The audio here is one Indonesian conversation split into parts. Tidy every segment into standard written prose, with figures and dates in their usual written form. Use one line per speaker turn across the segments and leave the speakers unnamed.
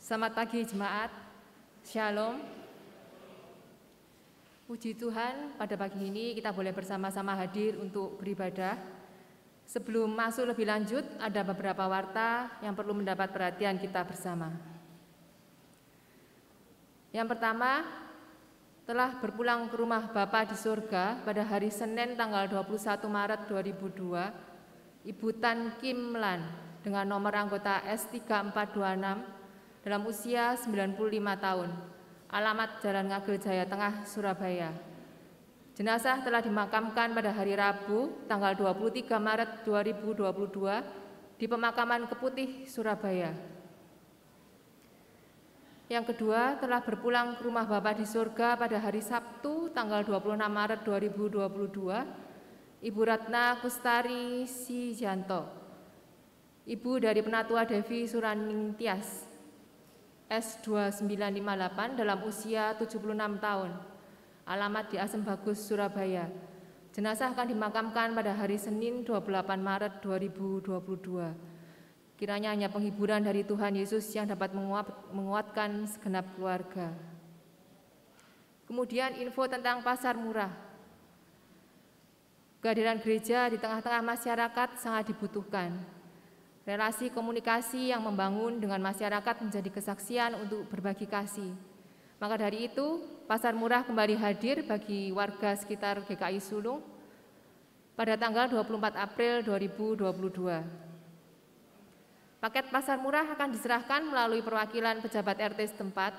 Selamat pagi jemaat, Shalom. Puji Tuhan, pada pagi ini kita boleh bersama-sama hadir untuk beribadah. Sebelum masuk lebih lanjut, ada beberapa warta yang perlu mendapat perhatian kita bersama. Yang pertama, telah berpulang ke rumah Bapa di surga pada hari Senin tanggal 21 Maret 2002, Ibu Tan Kim Lan dengan nomor anggota S3426 dalam usia 95 tahun, alamat Jalan Ngagel Jaya Tengah, Surabaya. Jenazah telah dimakamkan pada hari Rabu, tanggal 23 Maret 2022 di Pemakaman Keputih, Surabaya. Yang kedua, telah berpulang ke rumah Bapa di surga pada hari Sabtu, tanggal 26 Maret 2022, Ibu Ratna Kustari Sijanto, ibu dari Penatua Devi Suraning Tias, S2958 dalam usia 76 tahun, alamat di Asem Bagus, Surabaya. Jenazah akan dimakamkan pada hari Senin 28 Maret 2022. Kiranya hanya penghiburan dari Tuhan Yesus yang dapat menguatkan segenap keluarga. Kemudian info tentang pasar murah. Kehadiran gereja di tengah-tengah masyarakat sangat dibutuhkan. Relasi komunikasi yang membangun dengan masyarakat menjadi kesaksian untuk berbagi kasih. Maka dari itu, pasar murah kembali hadir bagi warga sekitar GKI Sulung pada tanggal 24 April 2022. Paket pasar murah akan diserahkan melalui perwakilan pejabat RT setempat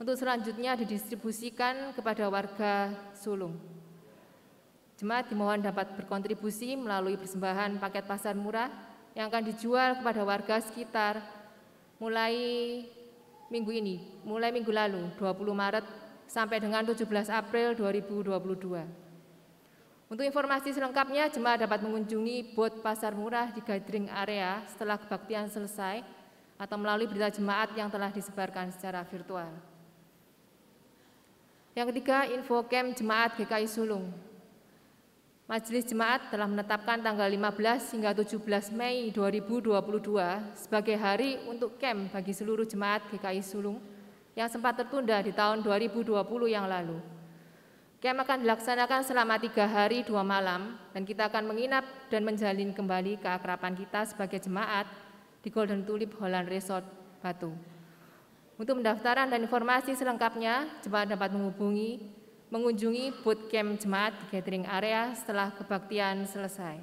untuk selanjutnya didistribusikan kepada warga Sulung. Jemaat dimohon dapat berkontribusi melalui persembahan paket pasar murah yang akan dijual kepada warga sekitar mulai minggu lalu 20 Maret sampai dengan 17 April 2022. Untuk informasi selengkapnya, jemaat dapat mengunjungi booth pasar murah di gathering area setelah kebaktian selesai atau melalui berita jemaat yang telah disebarkan secara virtual. Yang ketiga, info camp jemaat GKI Sulung. Majelis Jemaat telah menetapkan tanggal 15 hingga 17 Mei 2022 sebagai hari untuk camp bagi seluruh jemaat GKI Sulung yang sempat tertunda di tahun 2020 yang lalu. Camp akan dilaksanakan selama 3 hari 2 malam dan kita akan menginap dan menjalin kembali keakraban kita sebagai jemaat di Golden Tulip Holland Resort, Batu. Untuk pendaftaran dan informasi selengkapnya, jemaat dapat mengunjungi booth camp jemaat di gathering area setelah kebaktian selesai.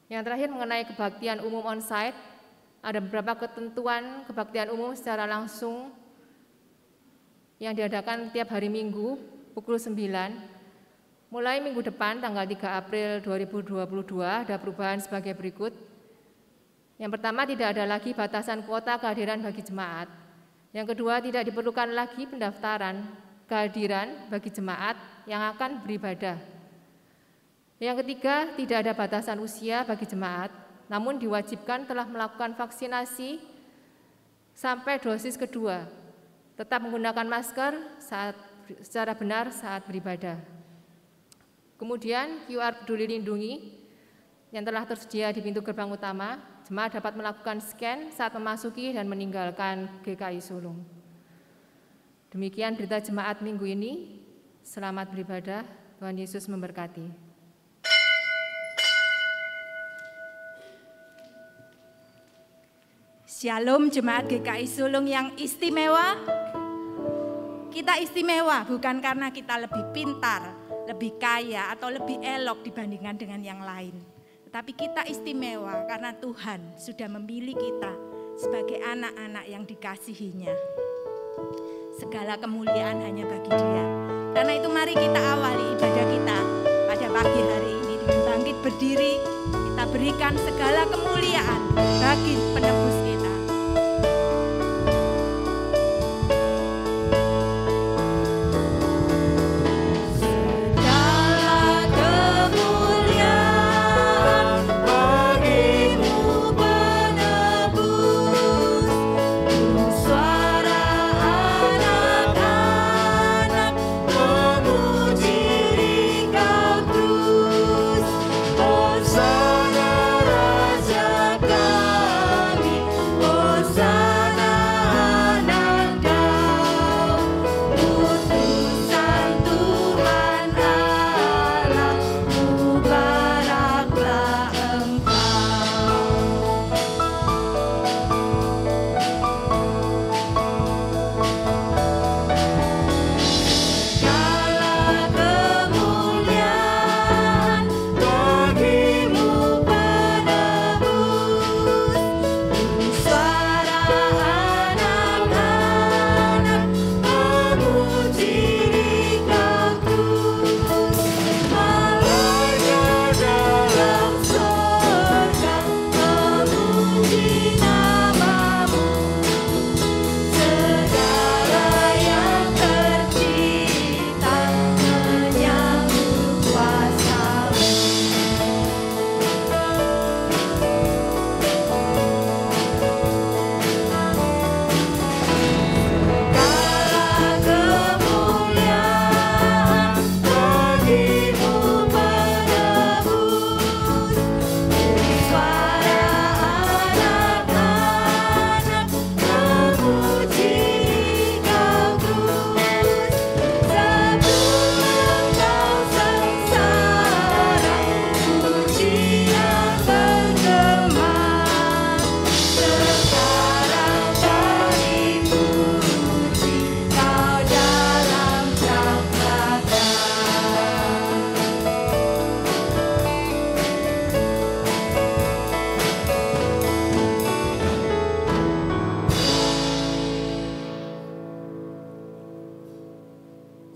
Yang terakhir mengenai kebaktian umum on-site, ada beberapa ketentuan kebaktian umum secara langsung yang diadakan tiap hari Minggu pukul 9. Mulai minggu depan tanggal 3 April 2022 ada perubahan sebagai berikut. Yang pertama, tidak ada lagi batasan kuota kehadiran bagi jemaat. Yang kedua, tidak diperlukan lagi pendaftaran kehadiran bagi jemaat yang akan beribadah. Yang ketiga, tidak ada batasan usia bagi jemaat, namun diwajibkan telah melakukan vaksinasi sampai dosis kedua. Tetap menggunakan masker secara benar saat beribadah. Kemudian QR Peduli Lindungi yang telah tersedia di pintu gerbang utama, jemaat dapat melakukan scan saat memasuki dan meninggalkan GKI Sulung. Demikian berita jemaat minggu ini. Selamat beribadah, Tuhan Yesus memberkati.
Shalom jemaat GKI Sulung yang istimewa. Kita istimewa bukan karena kita lebih pintar, lebih kaya, atau lebih elok dibandingkan dengan yang lain. Tetapi kita istimewa karena Tuhan sudah memilih kita sebagai anak-anak yang dikasihinya. Segala kemuliaan hanya bagi Dia. Karena itu mari kita awali ibadah kita pada pagi hari ini dengan bangkit berdiri. Kita berikan segala kemuliaan bagi penebus kita.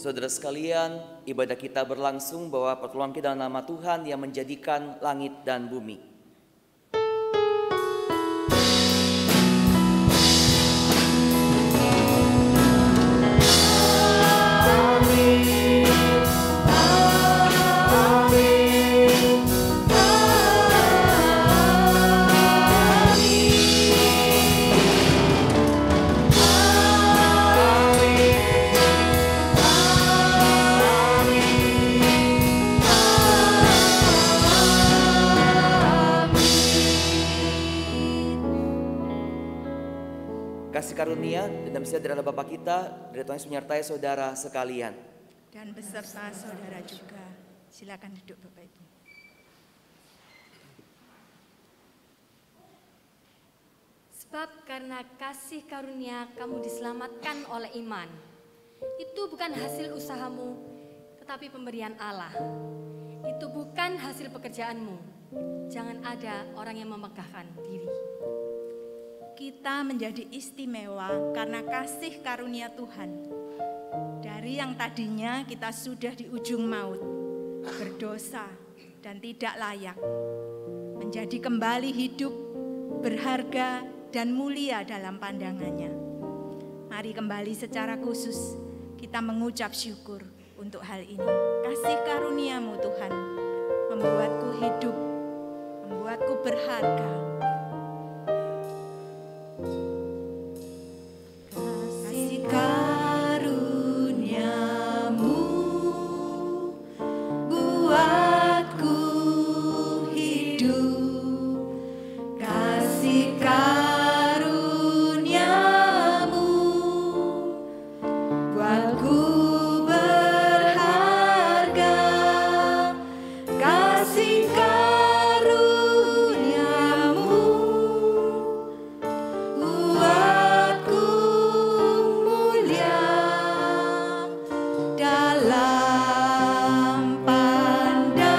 Saudara sekalian, ibadah kita berlangsung bahwa pertolongan kita dalam nama Tuhan yang menjadikan langit dan bumi. kasih karunia dan damai sejahtera dari Bapa kita, dari Tuhan Yesus menyertai saudara sekalian.
Dan beserta saudara juga. Silakan duduk Bapak Ibu.
Sebab karena kasih karunia kamu diselamatkan oleh iman. Itu bukan hasil usahamu, tetapi pemberian Allah. Itu bukan hasil pekerjaanmu. Jangan ada orang yang memegahkan diri.
Kita menjadi istimewa karena kasih karunia Tuhan. Dari yang tadinya kita sudah di ujung maut, berdosa dan tidak layak, menjadi kembali hidup, berharga dan mulia dalam pandangannya. Mari kembali secara khusus kita mengucap syukur untuk hal ini. Kasih karuniamu Tuhan membuatku hidup, membuatku berharga. Kasih karuniamu buatku hidup. Kasih karuniamu buatku berharga. Kasih karuniamu buatku mulia dalam pandanganmu.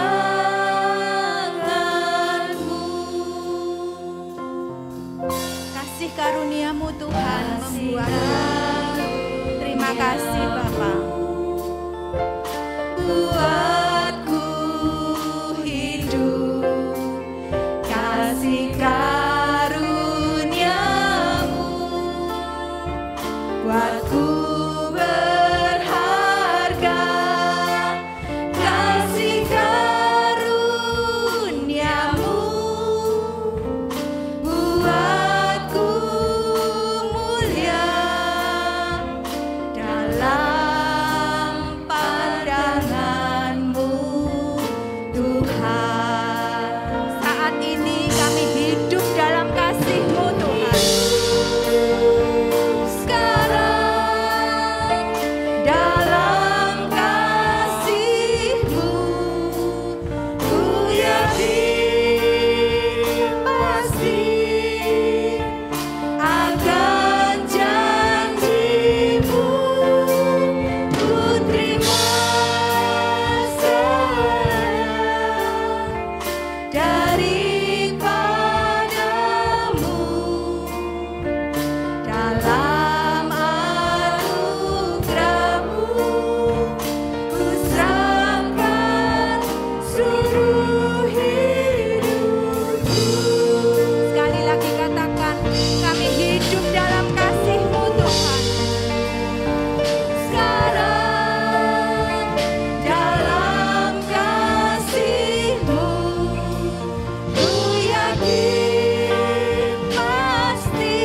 Kasih karuniamu Tuhan membuatku. Terima kasih Bapa. Buatku hidup. Kasih karuniamu buatku berharga. Kasih karuniamu buatku mulia dalam pandanganmu Tuhan. Saat ini kami hidup dalam kasih-Mu Tuhan. Sekarang dalam kasih-Mu ku yakin pasti akan janji-Mu. Ku terima sayang daripadamu dalam anugerah-Mu. Ku serahkan seluruh hidupku. Sekali lagi katakan, kami hidup dalam kasih-Mu Tuhan. Sekarang dalam kasih-Mu ku yakin pasti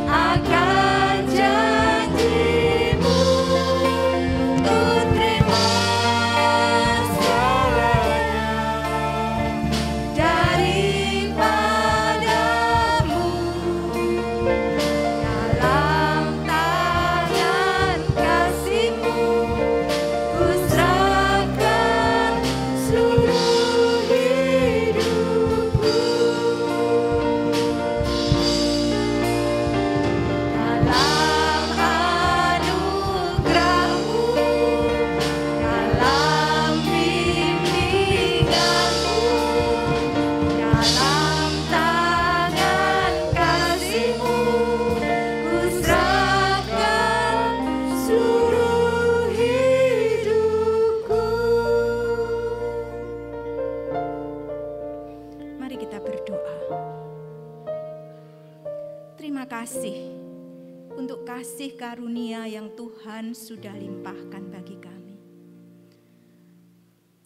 akan janji-Mu. Ku terima sayang daripadamu dalam tangan kasih-Mu. Ku serahkan seluruh hidupku. Dalam anugerah-Mu, dalam bimbingan-Mu, dalam tangan kasih-Mu, ku serahkan seluruh hidupku. Mari kita berdoa. Terima kasih untuk kasih karunia yang Tuhan sudah limpahkan bagi kami.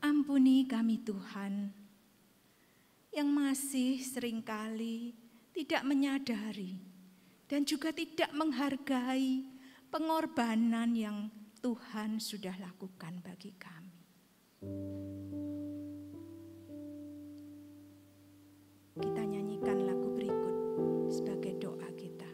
Ampuni kami Tuhan, yang masih seringkali tidak menyadari dan juga tidak menghargai pengorbanan yang Tuhan sudah lakukan bagi kami. Kita nyanyikan lagu berikut sebagai doa kita.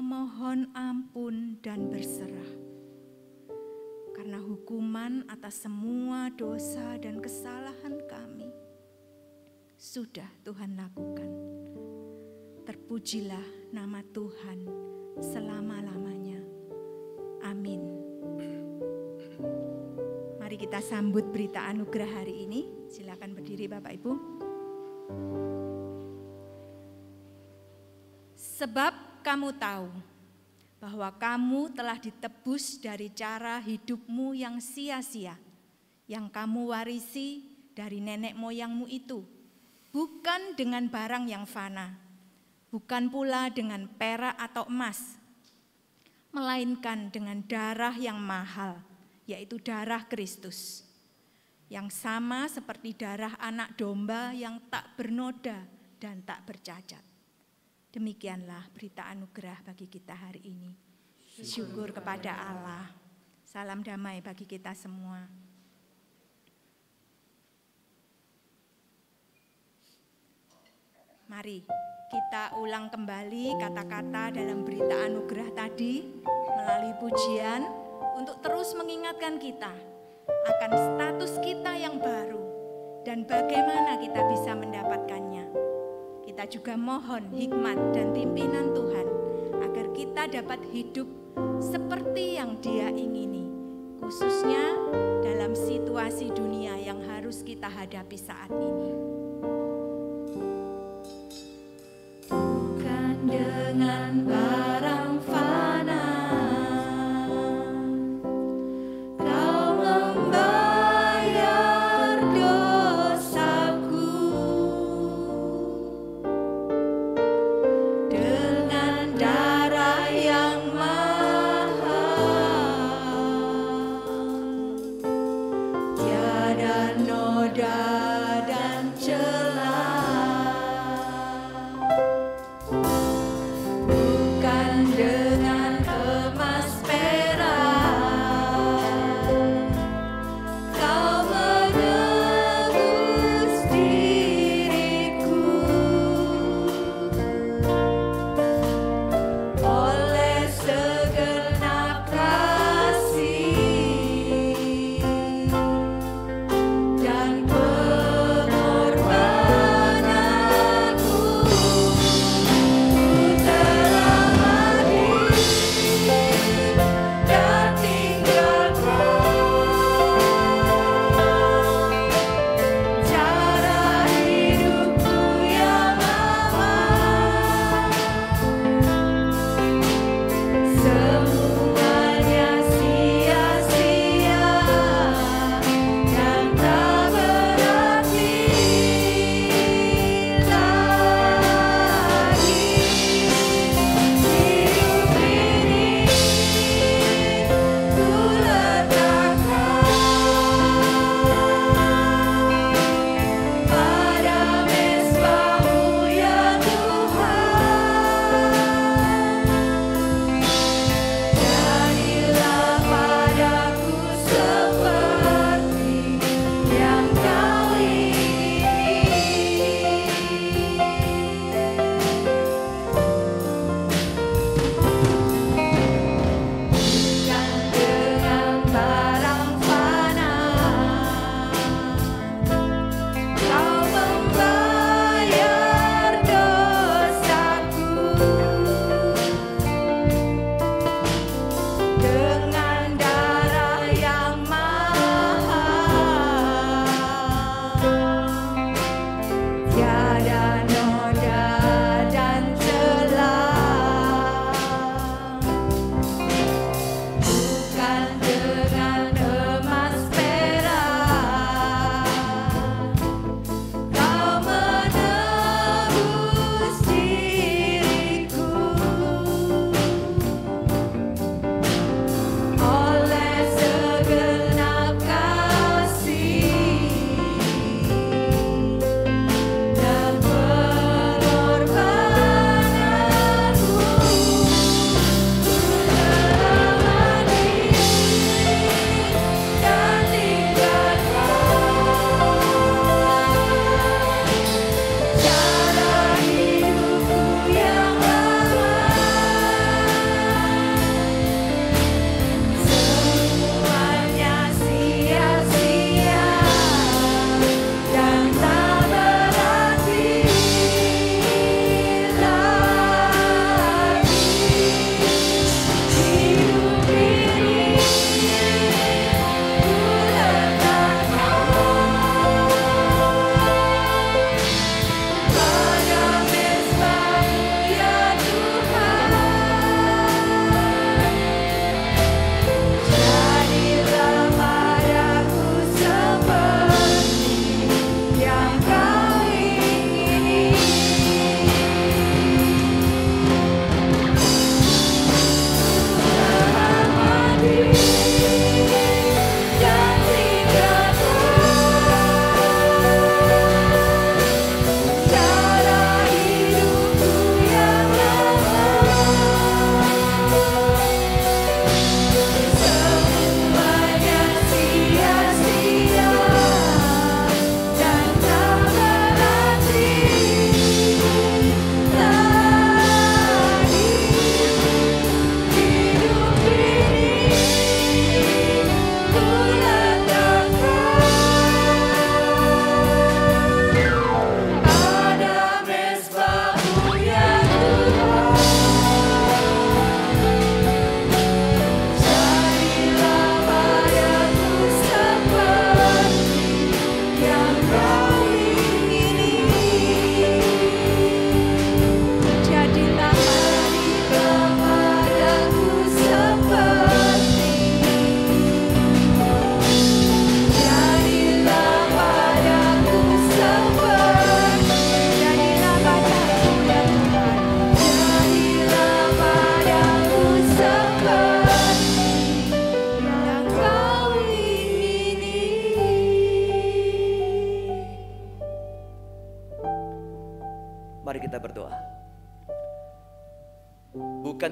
memohon ampun dan berserah. Karena hukuman atas semua dosa dan kesalahan kami sudah Tuhan lakukan. Terpujilah nama Tuhan selama-lamanya. Amin. Mari kita sambut berita anugerah hari ini. Silakan berdiri Bapak Ibu. Sebab kamu tahu bahwa kamu telah ditebus dari cara hidupmu yang sia-sia, yang kamu warisi dari nenek moyangmu itu, bukan dengan barang yang fana, bukan pula dengan perak atau emas, melainkan dengan darah yang mahal, yaitu darah Kristus, yang sama seperti darah anak domba yang tak bernoda dan tak bercacat. Demikianlah berita anugerah bagi kita hari ini. Syukur kepada Allah. Salam damai bagi kita semua. Mari kita ulang kembali kata-kata dalam berita anugerah tadi melalui pujian untuk terus mengingatkan kita akan status kita yang baru dan bagaimana kita bisa mendapatkannya. Kita juga mohon hikmat dan pimpinan Tuhan agar kita dapat hidup seperti yang Dia ingini, khususnya dalam situasi dunia yang harus kita hadapi saat ini. Bukan dengan barang fana bukan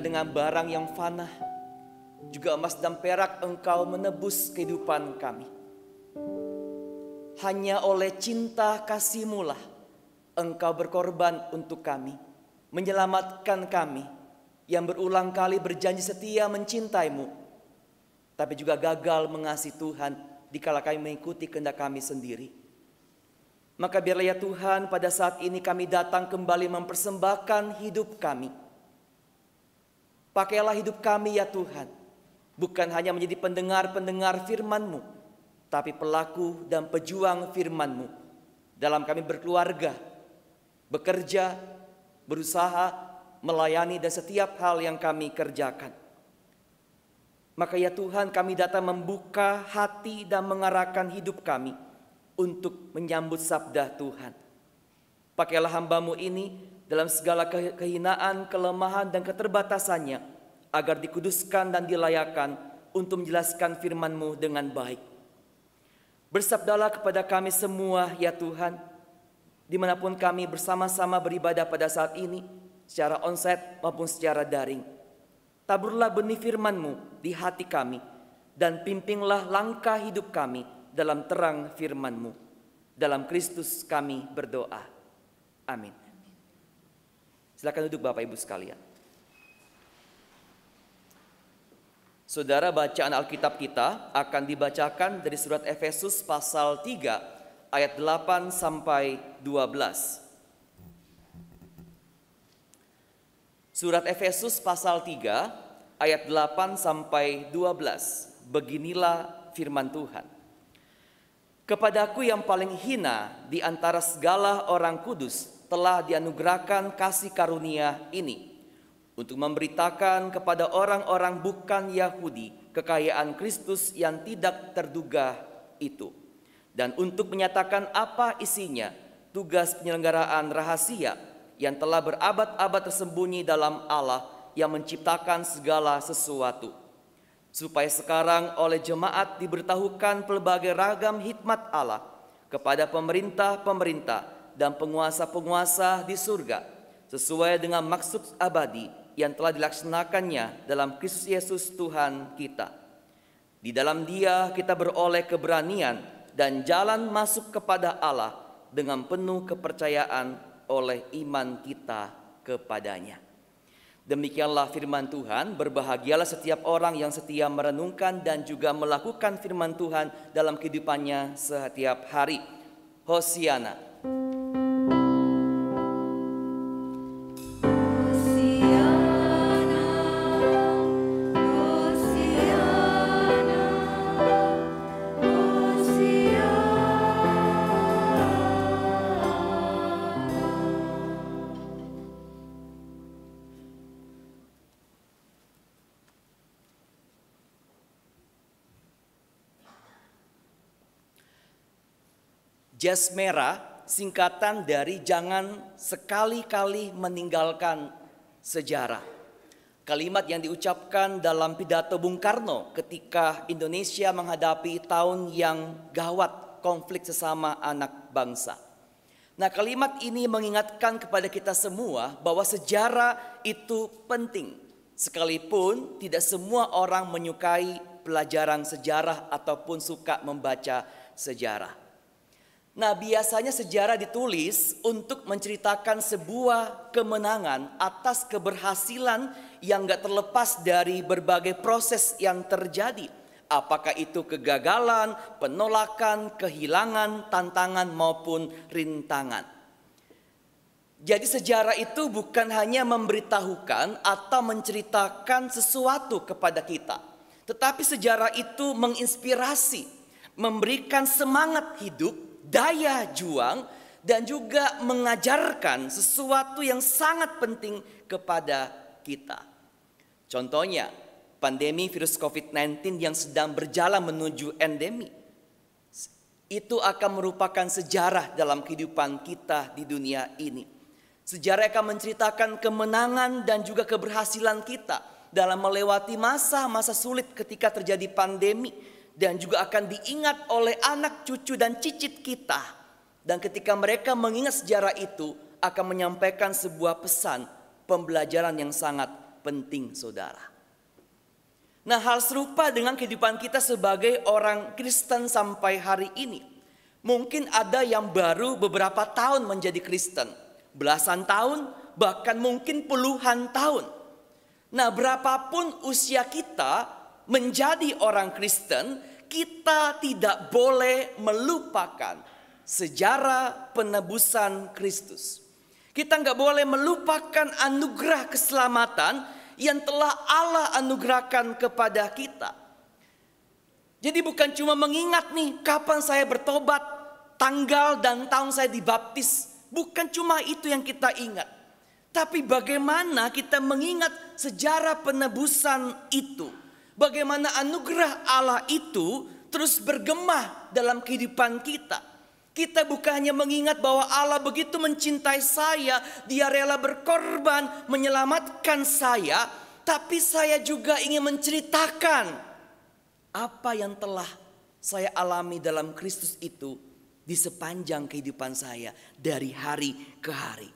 bukan dengan barang yang fana, juga emas dan perak Engkau menebus kehidupan kami. Hanya oleh cinta kasih-Mu lah Engkau berkorban untuk kami, menyelamatkan kami yang berulang kali berjanji setia mencintai-Mu, tapi juga gagal mengasihi Tuhan dikala kami mengikuti kehendak kami sendiri. Maka biarlah ya Tuhan, pada saat ini kami datang kembali mempersembahkan hidup kami. Pakailah hidup kami ya Tuhan, bukan hanya menjadi pendengar-pendengar firman-Mu, tapi pelaku dan pejuang firman-Mu dalam kami berkeluarga, bekerja, berusaha, melayani dan setiap hal yang kami kerjakan. Maka ya Tuhan, kami datang membuka hati dan mengarahkan hidup kami untuk menyambut sabda Tuhan. Pakailah hamba-Mu ini dalam segala kehinaan, kelemahan dan keterbatasannya, agar dikuduskan dan dilayakkan untuk menjelaskan firman-Mu dengan baik. Bersabdalah kepada kami semua ya Tuhan, dimanapun kami bersama-sama beribadah pada saat ini, secara onsite maupun secara daring. Taburlah benih firman-Mu di hati kami, dan pimpinlah langkah hidup kami dalam terang firman-Mu. Dalam Kristus kami berdoa. Amin. Silakan duduk Bapak Ibu sekalian. Saudara, bacaan Alkitab kita akan dibacakan dari surat Efesus pasal 3 ayat 8 sampai 12. Surat Efesus pasal 3 ayat 8 sampai 12. Beginilah firman Tuhan. Kepadaku yang paling hina di antara segala orang kudus telah dianugerahkan kasih karunia ini, untuk memberitakan kepada orang-orang bukan Yahudi kekayaan Kristus yang tidak terduga itu, dan untuk menyatakan apa isinya tugas penyelenggaraan rahasia yang telah berabad-abad tersembunyi dalam Allah yang menciptakan segala sesuatu, supaya sekarang oleh jemaat diberitahukan pelbagai ragam hikmat Allah kepada pemerintah-pemerintah dan penguasa-penguasa di surga, sesuai dengan maksud abadi yang telah dilaksanakannya dalam Kristus Yesus Tuhan kita. Di dalam Dia kita beroleh keberanian dan jalan masuk kepada Allah dengan penuh kepercayaan oleh iman kita kepadanya. Demikianlah firman Tuhan. Berbahagialah setiap orang yang setia merenungkan dan juga melakukan firman Tuhan dalam kehidupannya setiap hari. Hosiana. Jas merah singkatan dari jangan sekali-kali meninggalkan sejarah. Kalimat yang diucapkan dalam pidato Bung Karno ketika Indonesia menghadapi tahun yang gawat konflik sesama anak bangsa. Nah, kalimat ini mengingatkan kepada kita semua bahwa sejarah itu penting. Sekalipun tidak semua orang menyukai pelajaran sejarah ataupun suka membaca sejarah. Nah, biasanya sejarah ditulis untuk menceritakan sebuah kemenangan atas keberhasilan yang gak terlepas dari berbagai proses yang terjadi. Apakah itu kegagalan, penolakan, kehilangan, tantangan maupun rintangan. Jadi sejarah itu bukan hanya memberitahukan atau menceritakan sesuatu kepada kita, tetapi sejarah itu menginspirasi, memberikan semangat hidup, daya juang, dan juga mengajarkan sesuatu yang sangat penting kepada kita. Contohnya, pandemi virus COVID-19 yang sedang berjalan menuju endemi. Itu akan merupakan sejarah dalam kehidupan kita di dunia ini. Sejarah akan menceritakan kemenangan dan juga keberhasilan kita dalam melewati masa-masa sulit ketika terjadi pandemi. Dan juga akan diingat oleh anak, cucu, dan cicit kita. Dan ketika mereka mengingat sejarah itu, akan menyampaikan sebuah pesan pembelajaran yang sangat penting, saudara. Nah, hal serupa dengan kehidupan kita sebagai orang Kristen sampai hari ini. Mungkin ada yang baru beberapa tahun menjadi Kristen, belasan tahun, bahkan mungkin puluhan tahun. Nah, berapapun usia kita menjadi orang Kristen, kita tidak boleh melupakan sejarah penebusan Kristus. Kita nggak boleh melupakan anugerah keselamatan yang telah Allah anugerahkan kepada kita. Jadi bukan cuma mengingat nih kapan saya bertobat, tanggal dan tahun saya dibaptis. Bukan cuma itu yang kita ingat. Tapi bagaimana kita mengingat sejarah penebusan itu. Bagaimana anugerah Allah itu terus bergema dalam kehidupan kita. Kita bukan hanya mengingat bahwa Allah begitu mencintai saya, Dia rela berkorban menyelamatkan saya. Tapi saya juga ingin menceritakan apa yang telah saya alami dalam Kristus itu di sepanjang kehidupan saya dari hari ke hari.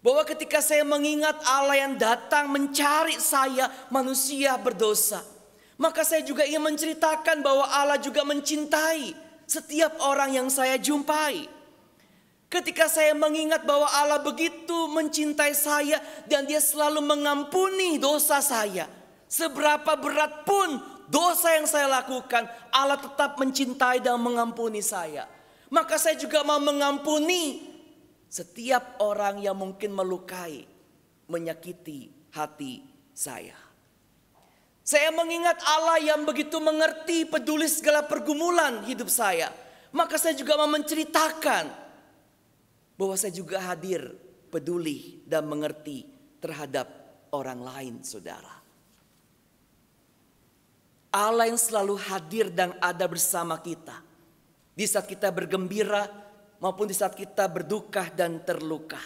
Bahwa ketika saya mengingat Allah yang datang mencari saya manusia berdosa, maka saya juga ingin menceritakan bahwa Allah juga mencintai setiap orang yang saya jumpai. Ketika saya mengingat bahwa Allah begitu mencintai saya dan Dia selalu mengampuni dosa saya, seberapa berat pun dosa yang saya lakukan, Allah tetap mencintai dan mengampuni saya. Maka saya juga mau mengampuni setiap orang yang mungkin melukai, menyakiti hati saya. Saya mengingat Allah yang begitu mengerti, peduli segala pergumulan hidup saya. Maka saya juga mau menceritakan bahwa saya juga hadir, peduli dan mengerti terhadap orang lain, saudara. Allah yang selalu hadir dan ada bersama kita di saat kita bergembira maupun di saat kita berduka dan terluka.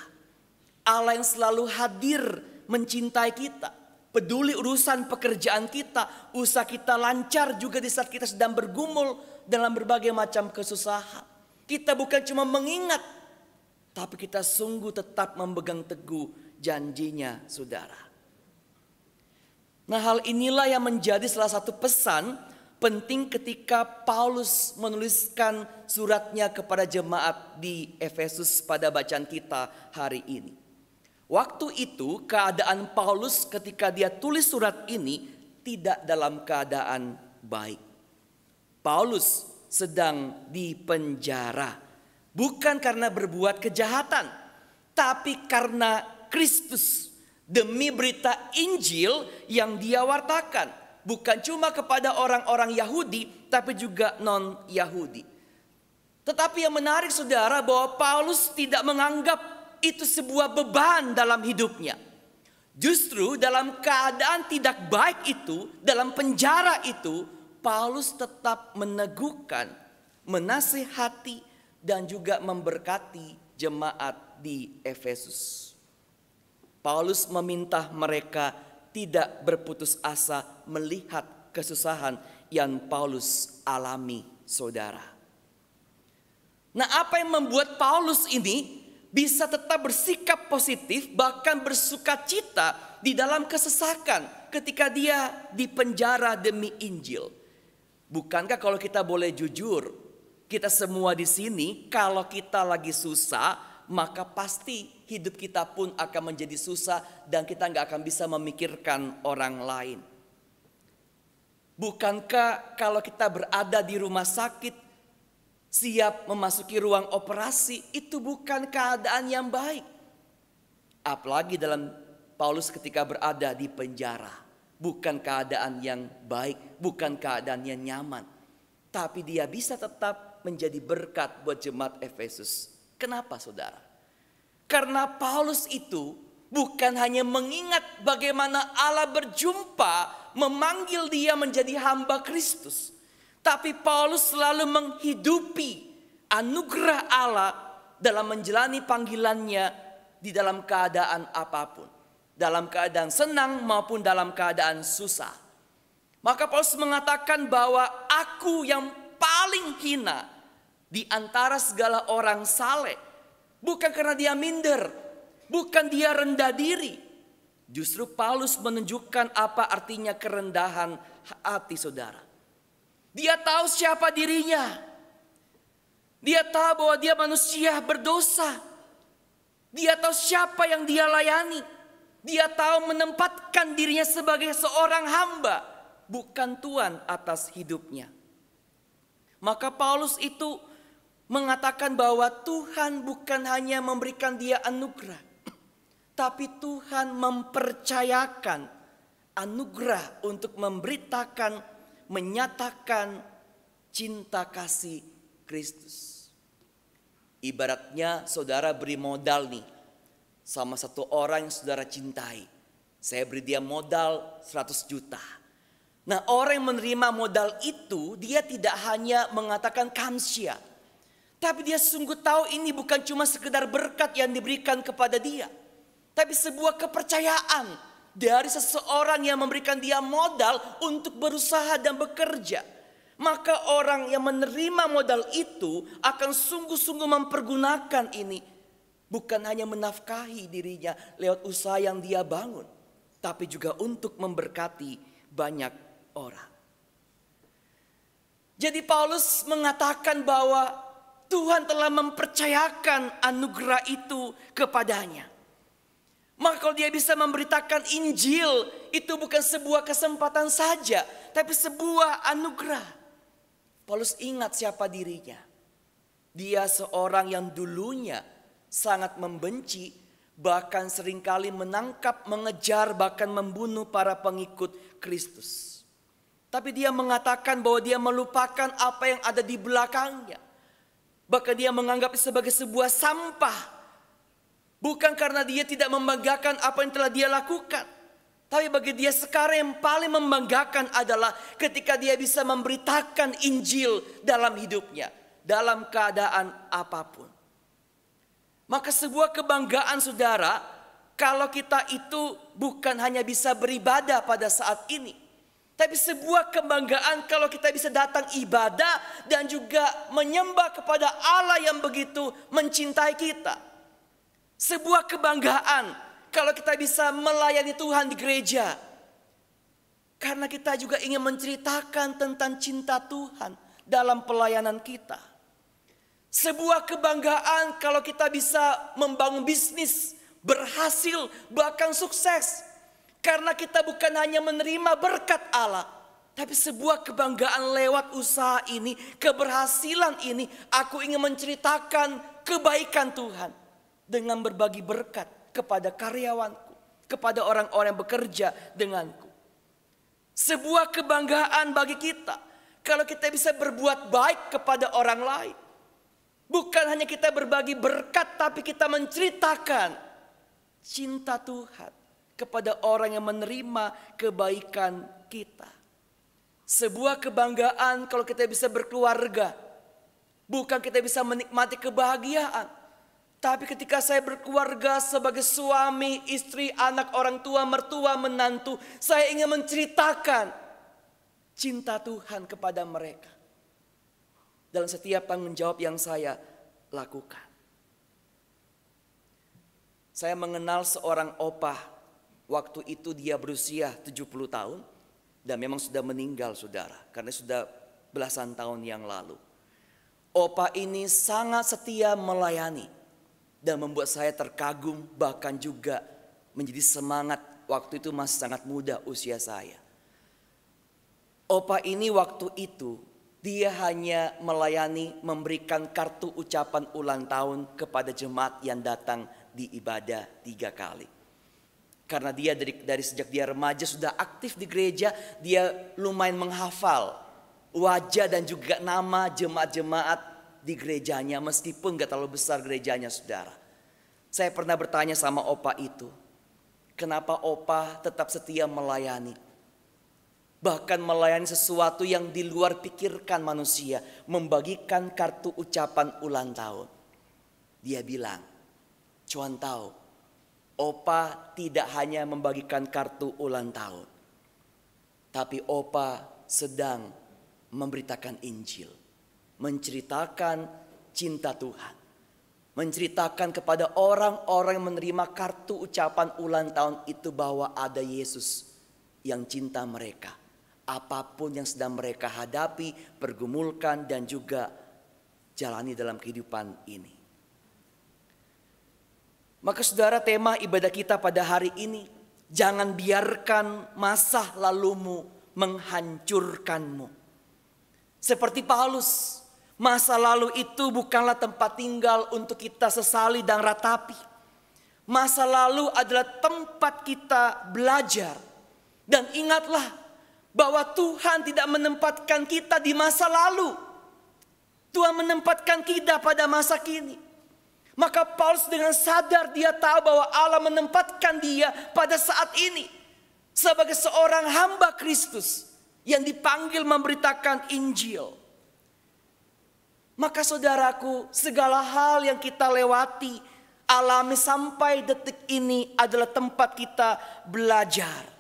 Allah yang selalu hadir mencintai kita, peduli urusan pekerjaan kita, usaha kita lancar juga di saat kita sedang bergumul dalam berbagai macam kesusahan. Kita bukan cuma mengingat, tapi kita sungguh tetap memegang teguh janjinya, saudara. Nah, hal inilah yang menjadi salah satu pesan penting ketika Paulus menuliskan suratnya kepada jemaat di Efesus pada bacaan kita hari ini. Waktu itu keadaan Paulus ketika dia tulis surat ini tidak dalam keadaan baik. Paulus sedang dipenjara, bukan karena berbuat kejahatan, tapi karena Kristus. Demi berita Injil yang dia wartakan. Bukan cuma kepada orang-orang Yahudi, tapi juga non-Yahudi. Tetapi yang menarik, saudara, bahwa Paulus tidak menganggap itu sebuah beban dalam hidupnya. Justru dalam keadaan tidak baik itu, dalam penjara itu, Paulus tetap meneguhkan, menasihati, dan juga memberkati jemaat di Efesus. Paulus meminta mereka tidak berputus asa melihat kesusahan yang Paulus alami, saudara. Nah, apa yang membuat Paulus ini bisa tetap bersikap positif, bahkan bersukacita di dalam kesesakan ketika dia dipenjara demi Injil? Bukankah kalau kita boleh jujur, kita semua di sini kalau kita lagi susah, maka pasti hidup kita pun akan menjadi susah dan kita nggak akan bisa memikirkan orang lain. Bukankah kalau kita berada di rumah sakit, siap memasuki ruang operasi, itu bukan keadaan yang baik. Apalagi dalam Paulus ketika berada di penjara, bukan keadaan yang baik, bukan keadaan yang nyaman. Tapi dia bisa tetap menjadi berkat buat jemaat Efesus. Kenapa, saudara? Karena Paulus itu bukan hanya mengingat bagaimana Allah berjumpa, memanggil dia menjadi hamba Kristus. Tapi Paulus selalu menghidupi anugerah Allah dalam menjalani panggilannya di dalam keadaan apapun. Dalam keadaan senang maupun dalam keadaan susah. Maka Paulus mengatakan bahwa aku yang paling hina di antara segala orang saleh. Bukan karena dia minder, bukan dia rendah diri. Justru Paulus menunjukkan apa artinya kerendahan hati saudara. Dia tahu siapa dirinya. Dia tahu bahwa dia manusia berdosa. Dia tahu siapa yang dia layani. Dia tahu menempatkan dirinya sebagai seorang hamba, bukan Tuhan atas hidupnya. Maka Paulus itu mengatakan bahwa Tuhan bukan hanya memberikan dia anugerah, tapi Tuhan mempercayakan anugerah untuk memberitakan, menyatakan cinta kasih Kristus. Ibaratnya saudara beri modal nih sama satu orang yang saudara cintai. Saya beri dia modal 100 juta. Nah, orang yang menerima modal itu, dia tidak hanya mengatakan kamsia, tapi dia sungguh tahu ini bukan cuma sekedar berkat yang diberikan kepada dia, tapi sebuah kepercayaan dari seseorang yang memberikan dia modal untuk berusaha dan bekerja. Maka orang yang menerima modal itu akan sungguh-sungguh mempergunakan ini. Bukan hanya menafkahi dirinya lewat usaha yang dia bangun, tapi juga untuk memberkati banyak orang. Jadi Paulus mengatakan bahwa Tuhan telah mempercayakan anugerah itu kepadanya. Maka kalau dia bisa memberitakan Injil, itu bukan sebuah kesempatan saja, tapi sebuah anugerah. Paulus ingat siapa dirinya. Dia seorang yang dulunya sangat membenci, bahkan seringkali menangkap, mengejar, bahkan membunuh para pengikut Kristus. Tapi dia mengatakan bahwa dia melupakan apa yang ada di belakangnya. Bahkan dia menganggap sebagai sebuah sampah. Bukan karena dia tidak membanggakan apa yang telah dia lakukan, tapi bagi dia sekarang yang paling membanggakan adalah ketika dia bisa memberitakan Injil dalam hidupnya, dalam keadaan apapun. Maka sebuah kebanggaan saudara, kalau kita itu bukan hanya bisa beribadah pada saat ini, tapi sebuah kebanggaan kalau kita bisa datang ibadah dan juga menyembah kepada Allah yang begitu mencintai kita. Sebuah kebanggaan kalau kita bisa melayani Tuhan di gereja. Karena kita juga ingin menceritakan tentang cinta Tuhan dalam pelayanan kita. Sebuah kebanggaan kalau kita bisa membangun bisnis, berhasil, bahkan sukses. Karena kita bukan hanya menerima berkat Allah, tapi sebuah kebanggaan lewat usaha ini, keberhasilan ini. Aku ingin menceritakan kebaikan Tuhan dengan berbagi berkat kepada karyawanku, kepada orang-orang yang bekerja denganku. Sebuah kebanggaan bagi kita kalau kita bisa berbuat baik kepada orang lain. Bukan hanya kita berbagi berkat, tapi kita menceritakan cinta Tuhan kepada orang yang menerima kebaikan kita. Sebuah kebanggaan kalau kita bisa berkeluarga. Bukan kita bisa menikmati kebahagiaan, tapi ketika saya berkeluarga sebagai suami, istri, anak, orang tua, mertua, menantu, saya ingin menceritakan cinta Tuhan kepada mereka dalam setiap tanggung jawab yang saya lakukan. Saya mengenal seorang opah, waktu itu dia berusia 70 tahun dan memang sudah meninggal saudara, karena sudah belasan tahun yang lalu. Opah ini sangat setia melayani dan membuat saya terkagum, bahkan juga menjadi semangat. Waktu itu masih sangat muda usia saya. Opah ini waktu itu dia hanya melayani, memberikan kartu ucapan ulang tahun kepada jemaat yang datang di ibadah 3 kali. Karena dia dari sejak dia remaja sudah aktif di gereja, dia lumayan menghafal wajah dan juga nama jemaat-jemaat di gerejanya, meskipun gak terlalu besar gerejanya saudara. Saya pernah bertanya sama opah itu, kenapa opah tetap setia melayani? Bahkan melayani sesuatu yang di luar pikirkan manusia, membagikan kartu ucapan ulang tahun. Dia bilang, cuan tahu, opah tidak hanya membagikan kartu ulang tahun, tapi opah sedang memberitakan Injil, menceritakan cinta Tuhan. menceritakan kepada orang-orang yang menerima kartu ucapan ulang tahun itu bahwa ada Yesus yang cinta mereka. Apapun yang sedang mereka hadapi, pergumulkan dan juga jalani dalam kehidupan ini. Maka saudara, tema ibadah kita pada hari ini, jangan biarkan masa lalumu menghancurkanmu. Seperti Paulus, masa lalu itu bukanlah tempat tinggal untuk kita sesali dan ratapi. Masa lalu adalah tempat kita belajar. Dan ingatlah bahwa Tuhan tidak menempatkan kita di masa lalu. Tuhan menempatkan kita pada masa kini. Maka Paulus dengan sadar dia tahu bahwa Allah menempatkan dia pada saat ini. Sebagai seorang hamba Kristus yang dipanggil memberitakan Injil. Maka saudaraku, segala hal yang kita lewati, alami sampai detik ini adalah tempat kita belajar.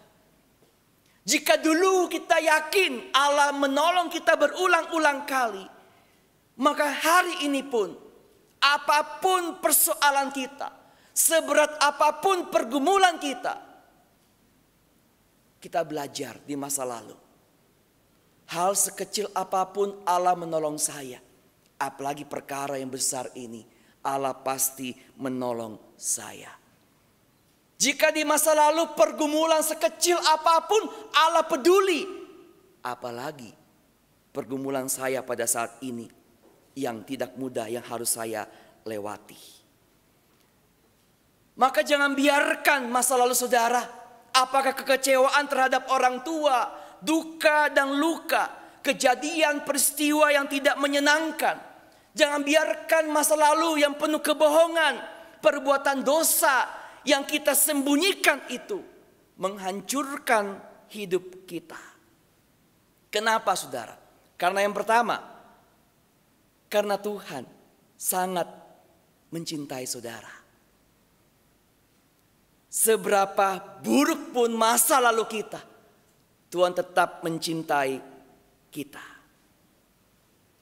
Jika dulu kita yakin Allah menolong kita berulang-ulang kali, maka hari ini pun apapun persoalan kita, seberat apapun pergumulan kita belajar di masa lalu. Hal sekecil apapun Allah menolong saya, apalagi perkara yang besar ini, Allah pasti menolong saya. Jika di masa lalu pergumulan sekecil apapun Allah peduli, apalagi pergumulan saya pada saat ini yang tidak mudah yang harus saya lewati. Maka jangan biarkan masa lalu saudara, apakah kekecewaan terhadap orang tua, duka dan luka, kejadian peristiwa yang tidak menyenangkan. Jangan biarkan masa lalu yang penuh kebohongan, perbuatan dosa yang kita sembunyikan itu menghancurkan hidup kita. Kenapa saudara? Karena yang pertama, karena Tuhan sangat mencintai saudara. Seberapa buruk pun masa lalu kita, Tuhan tetap mencintai kita.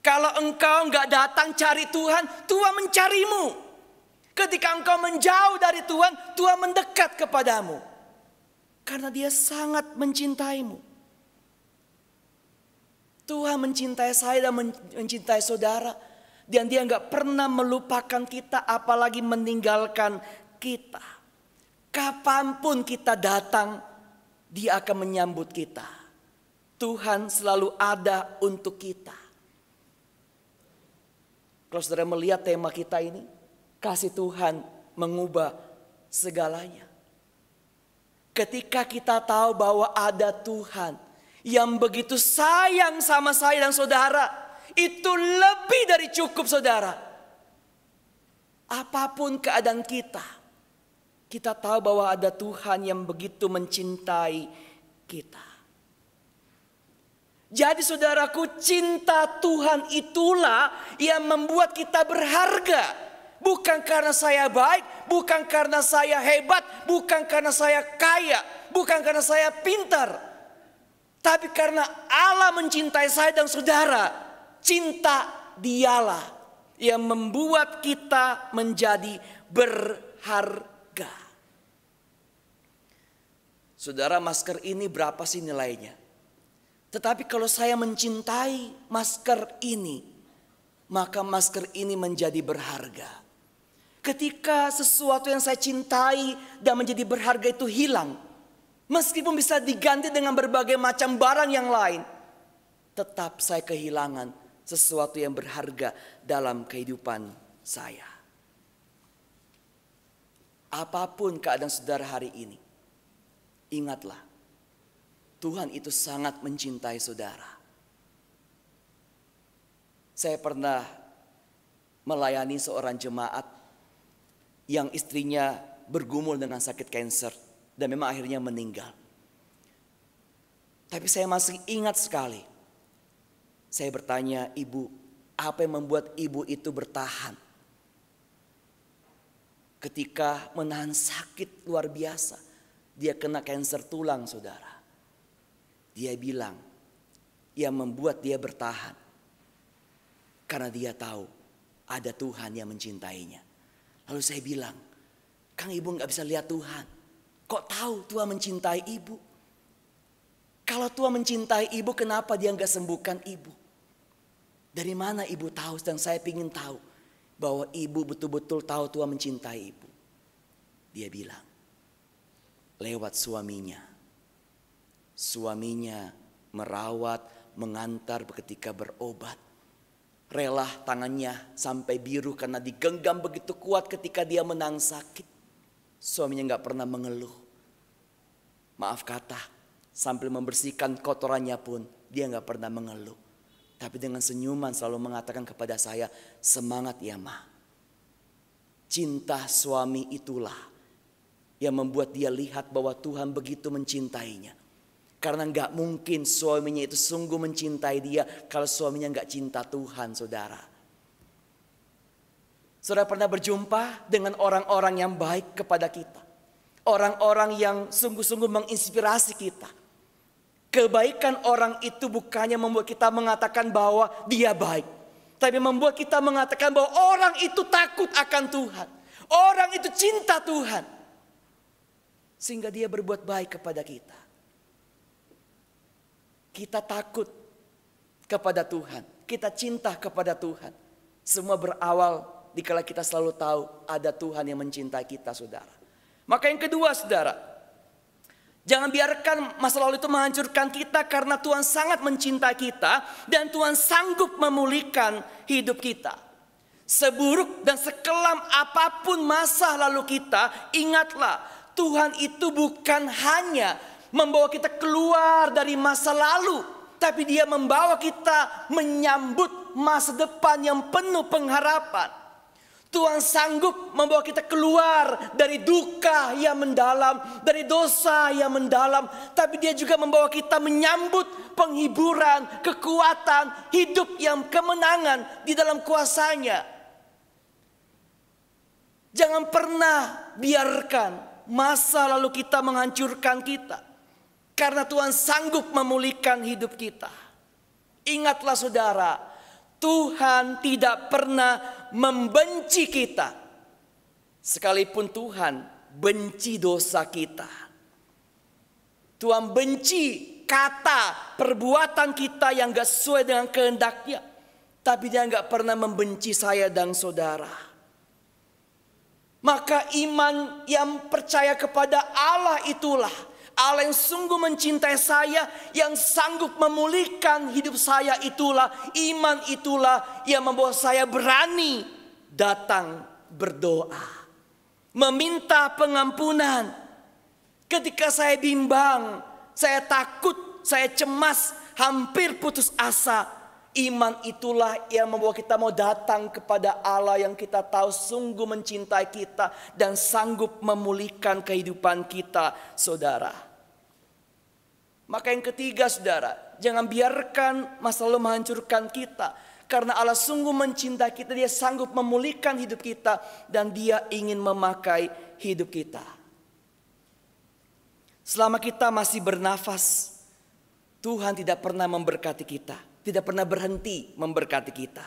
Kalau engkau enggak datang cari Tuhan, Tuhan mencarimu. Ketika engkau menjauh dari Tuhan, Tuhan mendekat kepadamu. Karena Dia sangat mencintaimu. Tuhan mencintai saya dan mencintai saudara. Dan Dia enggak pernah melupakan kita, apalagi meninggalkan kita. Kapanpun kita datang, Dia akan menyambut kita. Tuhan selalu ada untuk kita. Kalau saudara melihat tema kita ini, kasih Tuhan mengubah segalanya. Ketika kita tahu bahwa ada Tuhan yang begitu sayang sama saya dan saudara, itu lebih dari cukup saudara. Apapun keadaan kita tahu bahwa ada Tuhan yang begitu mencintai kita. Jadi saudaraku, cinta Tuhan itulah yang membuat kita berharga. Bukan karena saya baik, bukan karena saya hebat, bukan karena saya kaya, bukan karena saya pintar. Tapi karena Allah mencintai saya dan saudara, cinta Dialah yang membuat kita menjadi berharga. Saudara, masker ini berapa sih nilainya? Tetapi kalau saya mencintai masker ini, maka masker ini menjadi berharga. Ketika sesuatu yang saya cintai dan menjadi berharga itu hilang, meskipun bisa diganti dengan berbagai macam barang yang lain, tetap saya kehilangan sesuatu yang berharga dalam kehidupan saya. Apapun keadaan saudara hari ini, ingatlah, Tuhan itu sangat mencintai saudara. Saya pernah melayani seorang jemaat yang istrinya bergumul dengan sakit kanker dan memang akhirnya meninggal. Tapi saya masih ingat sekali. Saya bertanya, ibu, apa yang membuat ibu itu bertahan? Ketika menahan sakit luar biasa, dia kena kanker tulang saudara. Dia bilang, yang membuat dia bertahan, karena dia tahu ada Tuhan yang mencintainya. Lalu saya bilang, Kang, ibu nggak bisa lihat Tuhan. Kok tahu Tuhan mencintai ibu? Kalau Tuhan mencintai ibu, kenapa dia nggak sembuhkan ibu? Dari mana ibu tahu? Dan saya ingin tahu bahwa ibu betul-betul tahu Tuhan mencintai ibu. Dia bilang, lewat suaminya. Suaminya merawat, mengantar ketika berobat. Rela tangannya sampai biru karena digenggam begitu kuat ketika dia menang sakit. Suaminya gak pernah mengeluh. Maaf kata, sambil membersihkan kotorannya pun dia gak pernah mengeluh. Tapi dengan senyuman selalu mengatakan kepada saya, semangat ya Ma. Cinta suami itulah yang membuat dia lihat bahwa Tuhan begitu mencintainya. Karena gak mungkin suaminya itu sungguh mencintai dia kalau suaminya gak cinta Tuhan, saudara. Saudara pernah berjumpa dengan orang-orang yang baik kepada kita. Orang-orang yang sungguh-sungguh menginspirasi kita. Kebaikan orang itu bukannya membuat kita mengatakan bahwa dia baik. Tapi membuat kita mengatakan bahwa orang itu takut akan Tuhan. Orang itu cinta Tuhan. Sehingga dia berbuat baik kepada kita. Kita takut kepada Tuhan. Kita cinta kepada Tuhan. Semua berawal dikala kita selalu tahu ada Tuhan yang mencintai kita, saudara. Maka yang kedua, saudara. Jangan biarkan masa lalu itu menghancurkan kita karena Tuhan sangat mencintai kita. Dan Tuhan sanggup memulihkan hidup kita. Seburuk dan sekelam apapun masa lalu kita, ingatlah Tuhan itu bukan hanya membawa kita keluar dari masa lalu, tapi dia membawa kita menyambut masa depan yang penuh pengharapan. Tuhan sanggup membawa kita keluar dari duka yang mendalam, dari dosa yang mendalam, tapi dia juga membawa kita menyambut penghiburan, kekuatan, hidup yang kemenangan di dalam kuasa-Nya. Jangan pernah biarkan masa lalu kita menghancurkan kita. Karena Tuhan sanggup memulihkan hidup kita. Ingatlah saudara, Tuhan tidak pernah membenci kita. Sekalipun Tuhan benci dosa kita. Tuhan benci kata, perbuatan kita yang gak sesuai dengan kehendaknya. Tapi dia gak pernah membenci saya dan saudara. Maka iman yang percaya kepada Allah itulah Allah yang sungguh mencintai saya, yang sanggup memulihkan hidup saya itulah, iman itulah yang membawa saya berani datang berdoa. Meminta pengampunan. Ketika saya bimbang, saya takut, saya cemas, hampir putus asa. Iman itulah yang membawa kita mau datang kepada Allah yang kita tahu sungguh mencintai kita dan sanggup memulihkan kehidupan kita, saudara. Maka yang ketiga, saudara, jangan biarkan masa lalu menghancurkan kita. Karena Allah sungguh mencintai kita, dia sanggup memulihkan hidup kita dan dia ingin memakai hidup kita. Selama kita masih bernafas, Tuhan tidak pernah memberkati kita. Tidak pernah berhenti memberkati kita.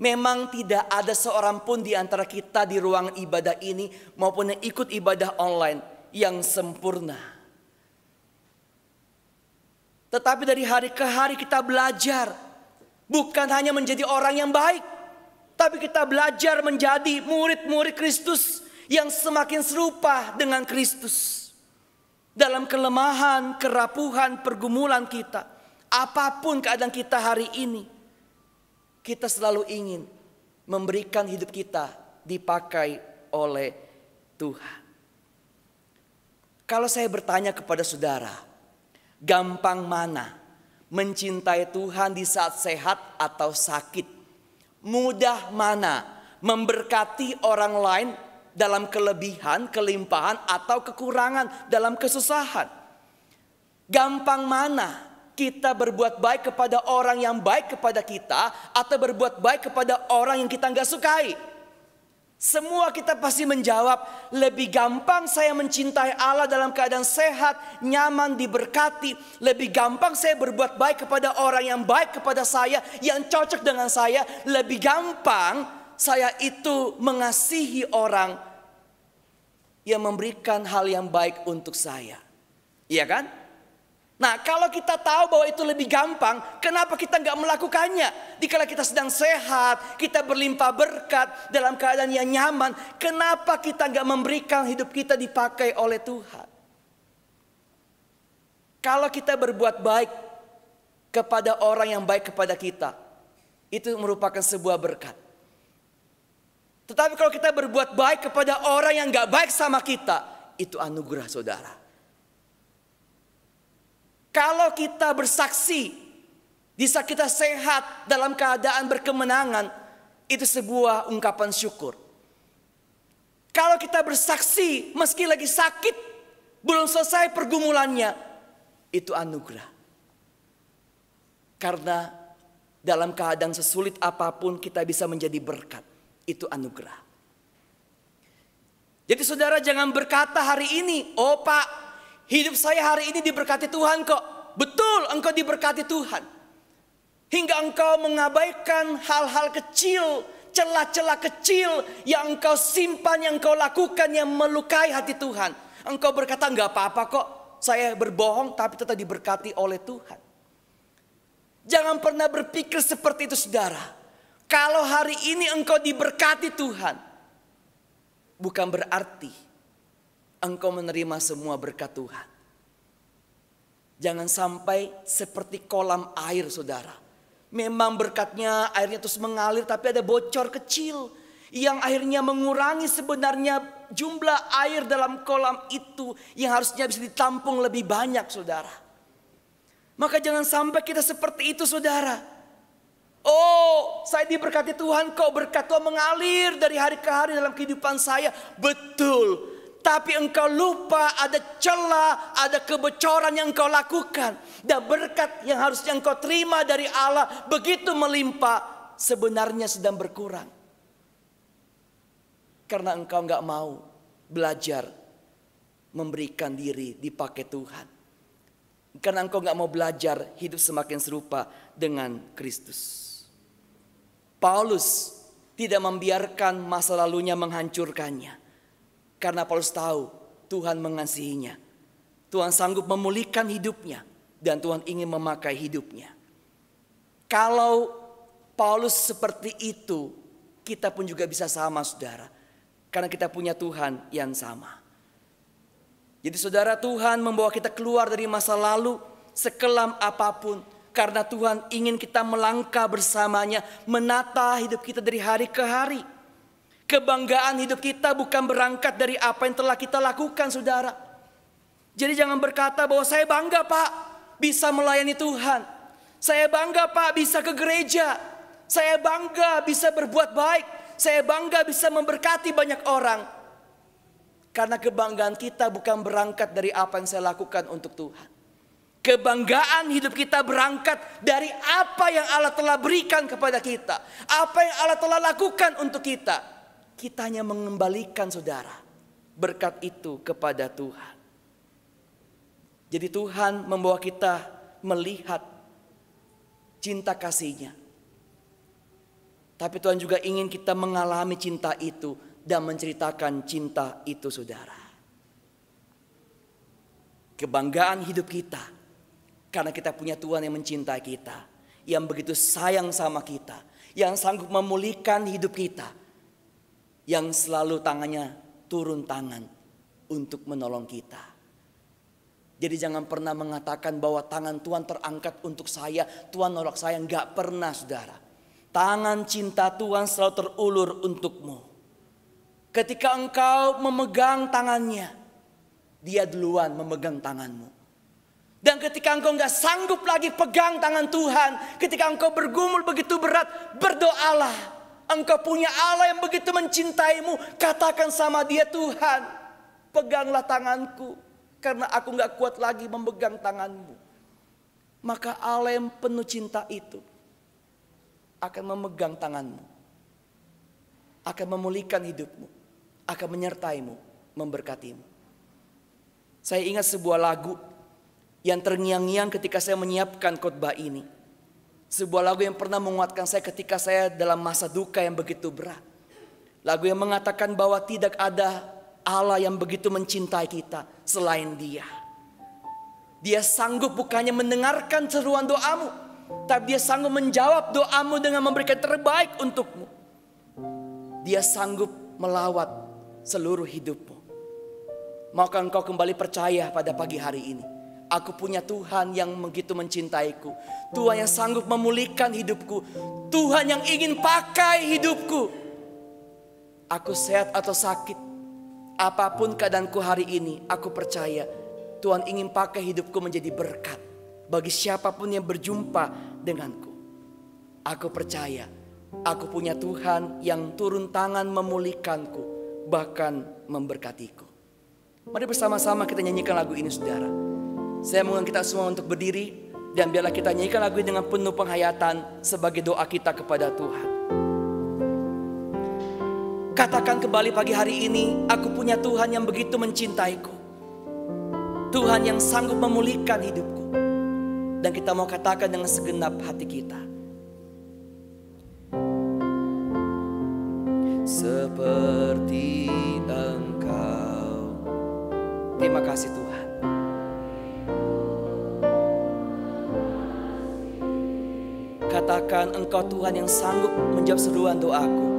Memang tidak ada seorang pun di antara kita di ruang ibadah ini maupun yang ikut ibadah online yang sempurna. Tetapi dari hari ke hari kita belajar. Bukan hanya menjadi orang yang baik. Tapi kita belajar menjadi murid-murid Kristus yang semakin serupa dengan Kristus. Dalam kelemahan, kerapuhan, pergumulan kita. Apapun keadaan kita hari ini, kita selalu ingin memberikan hidup kita dipakai oleh Tuhan. Kalau saya bertanya kepada saudara, gampang mana mencintai Tuhan di saat sehat atau sakit? Mudah mana memberkati orang lain dalam kelebihan, kelimpahan atau kekurangan dalam kesusahan? Gampang mana kita berbuat baik kepada orang yang baik kepada kita atau berbuat baik kepada orang yang kita nggak sukai? Semua kita pasti menjawab, lebih gampang saya mencintai Allah dalam keadaan sehat, nyaman, diberkati. Lebih gampang saya berbuat baik kepada orang yang baik kepada saya, yang cocok dengan saya. Lebih gampang saya itu mengasihi orang yang memberikan hal yang baik untuk saya. Iya kan? Nah, kalau kita tahu bahwa itu lebih gampang, kenapa kita nggak melakukannya? Dikala kita sedang sehat, kita berlimpah berkat, dalam keadaan yang nyaman, kenapa kita nggak memberikan hidup kita dipakai oleh Tuhan? Kalau kita berbuat baik kepada orang yang baik kepada kita, itu merupakan sebuah berkat. Tetapi kalau kita berbuat baik kepada orang yang nggak baik sama kita, itu anugerah, saudara. Kalau kita bersaksi di saat kita sehat dalam keadaan berkemenangan, itu sebuah ungkapan syukur. Kalau kita bersaksi meski lagi sakit, belum selesai pergumulannya, itu anugerah. Karena dalam keadaan sesulit apapun kita bisa menjadi berkat, itu anugerah. Jadi saudara jangan berkata hari ini, "Oh Pak, hidup saya hari ini diberkati Tuhan kok." Betul, engkau diberkati Tuhan. Hingga engkau mengabaikan hal-hal kecil, celah-celah kecil yang engkau simpan, yang engkau lakukan, yang melukai hati Tuhan. Engkau berkata, "Enggak apa-apa kok, saya berbohong tapi tetap diberkati oleh Tuhan." Jangan pernah berpikir seperti itu, saudara. Kalau hari ini engkau diberkati Tuhan, bukan berarti engkau menerima semua berkat Tuhan. Jangan sampai seperti kolam air, saudara. Memang berkatnya, airnya terus mengalir, tapi ada bocor kecil yang akhirnya mengurangi sebenarnya jumlah air dalam kolam itu yang harusnya bisa ditampung lebih banyak, saudara. Maka jangan sampai kita seperti itu, saudara. Oh, saya diberkati Tuhan kok, berkat Tuhan mengalir dari hari ke hari dalam kehidupan saya. Betul. Tapi engkau lupa ada celah, ada kebocoran yang engkau lakukan. Dan berkat yang harusnya engkau terima dari Allah begitu melimpah, sebenarnya sedang berkurang. Karena engkau gak mau belajar memberikan diri dipakai Tuhan. Karena engkau gak mau belajar hidup semakin serupa dengan Kristus. Paulus tidak membiarkan masa lalunya menghancurkannya. Karena Paulus tahu Tuhan mengasihinya. Tuhan sanggup memulihkan hidupnya. Dan Tuhan ingin memakai hidupnya. Kalau Paulus seperti itu, kita pun juga bisa sama, saudara. Karena kita punya Tuhan yang sama. Jadi saudara, Tuhan membawa kita keluar dari masa lalu sekelam apapun. Karena Tuhan ingin kita melangkah bersamanya, menata hidup kita dari hari ke hari. Kebanggaan hidup kita bukan berangkat dari apa yang telah kita lakukan, saudara. Jadi jangan berkata bahwa saya bangga Pak bisa melayani Tuhan. Saya bangga Pak bisa ke gereja. Saya bangga bisa berbuat baik. Saya bangga bisa memberkati banyak orang. Karena kebanggaan kita bukan berangkat dari apa yang saya lakukan untuk Tuhan. Kebanggaan hidup kita berangkat dari apa yang Allah telah berikan kepada kita. Apa yang Allah telah lakukan untuk kita. Kita hanya mengembalikan, saudara, berkat itu kepada Tuhan. Jadi Tuhan membawa kita melihat cinta kasih-Nya. Tapi Tuhan juga ingin kita mengalami cinta itu dan menceritakan cinta itu, saudara. Kebanggaan hidup kita karena kita punya Tuhan yang mencintai kita, yang begitu sayang sama kita, yang sanggup memulihkan hidup kita, yang selalu tangannya turun tangan untuk menolong kita. Jadi jangan pernah mengatakan bahwa tangan Tuhan terangkat untuk saya, Tuhan nolak saya. Enggak pernah, saudara. Tangan cinta Tuhan selalu terulur untukmu. Ketika engkau memegang tangannya, Dia duluan memegang tanganmu. Dan ketika engkau enggak sanggup lagi pegang tangan Tuhan, ketika engkau bergumul begitu berat, berdoalah. Engkau punya Allah yang begitu mencintaimu. Katakan sama Dia, Tuhan, peganglah tanganku, karena aku gak kuat lagi memegang tanganmu. Maka Allah yang penuh cinta itu akan memegang tanganmu, akan memulihkan hidupmu, akan menyertaimu, memberkatimu. Saya ingat sebuah lagu yang terngiang-ngiang ketika saya menyiapkan khotbah ini. Sebuah lagu yang pernah menguatkan saya ketika saya dalam masa duka yang begitu berat. Lagu yang mengatakan bahwa tidak ada Allah yang begitu mencintai kita selain Dia. Dia sanggup bukannya mendengarkan seruan doamu, tapi Dia sanggup menjawab doamu dengan memberikan terbaik untukmu. Dia sanggup melawat seluruh hidupmu. Maukah engkau kembali percaya pada pagi hari ini? Aku punya Tuhan yang begitu mencintaiku. Tuhan yang sanggup memulihkan hidupku. Tuhan yang ingin pakai hidupku. Aku sehat atau sakit, apapun keadaanku hari ini, aku percaya Tuhan ingin pakai hidupku menjadi berkat bagi siapapun yang berjumpa denganku. Aku percaya aku punya Tuhan yang turun tangan memulihkanku, bahkan memberkatiku. Mari bersama-sama kita nyanyikan lagu ini, saudara. Saya mengundang kita semua untuk berdiri, dan biarlah kita nyanyikan lagu ini dengan penuh penghayatan sebagai doa kita kepada Tuhan. Katakan kembali pagi hari ini, aku punya Tuhan yang begitu mencintaiku. Tuhan yang sanggup memulihkan hidupku. Dan kita mau katakan dengan segenap hati kita. Seperti Engkau. Terima kasih Tuhan. Katakan Engkau Tuhan yang sanggup menjawab seruan doaku.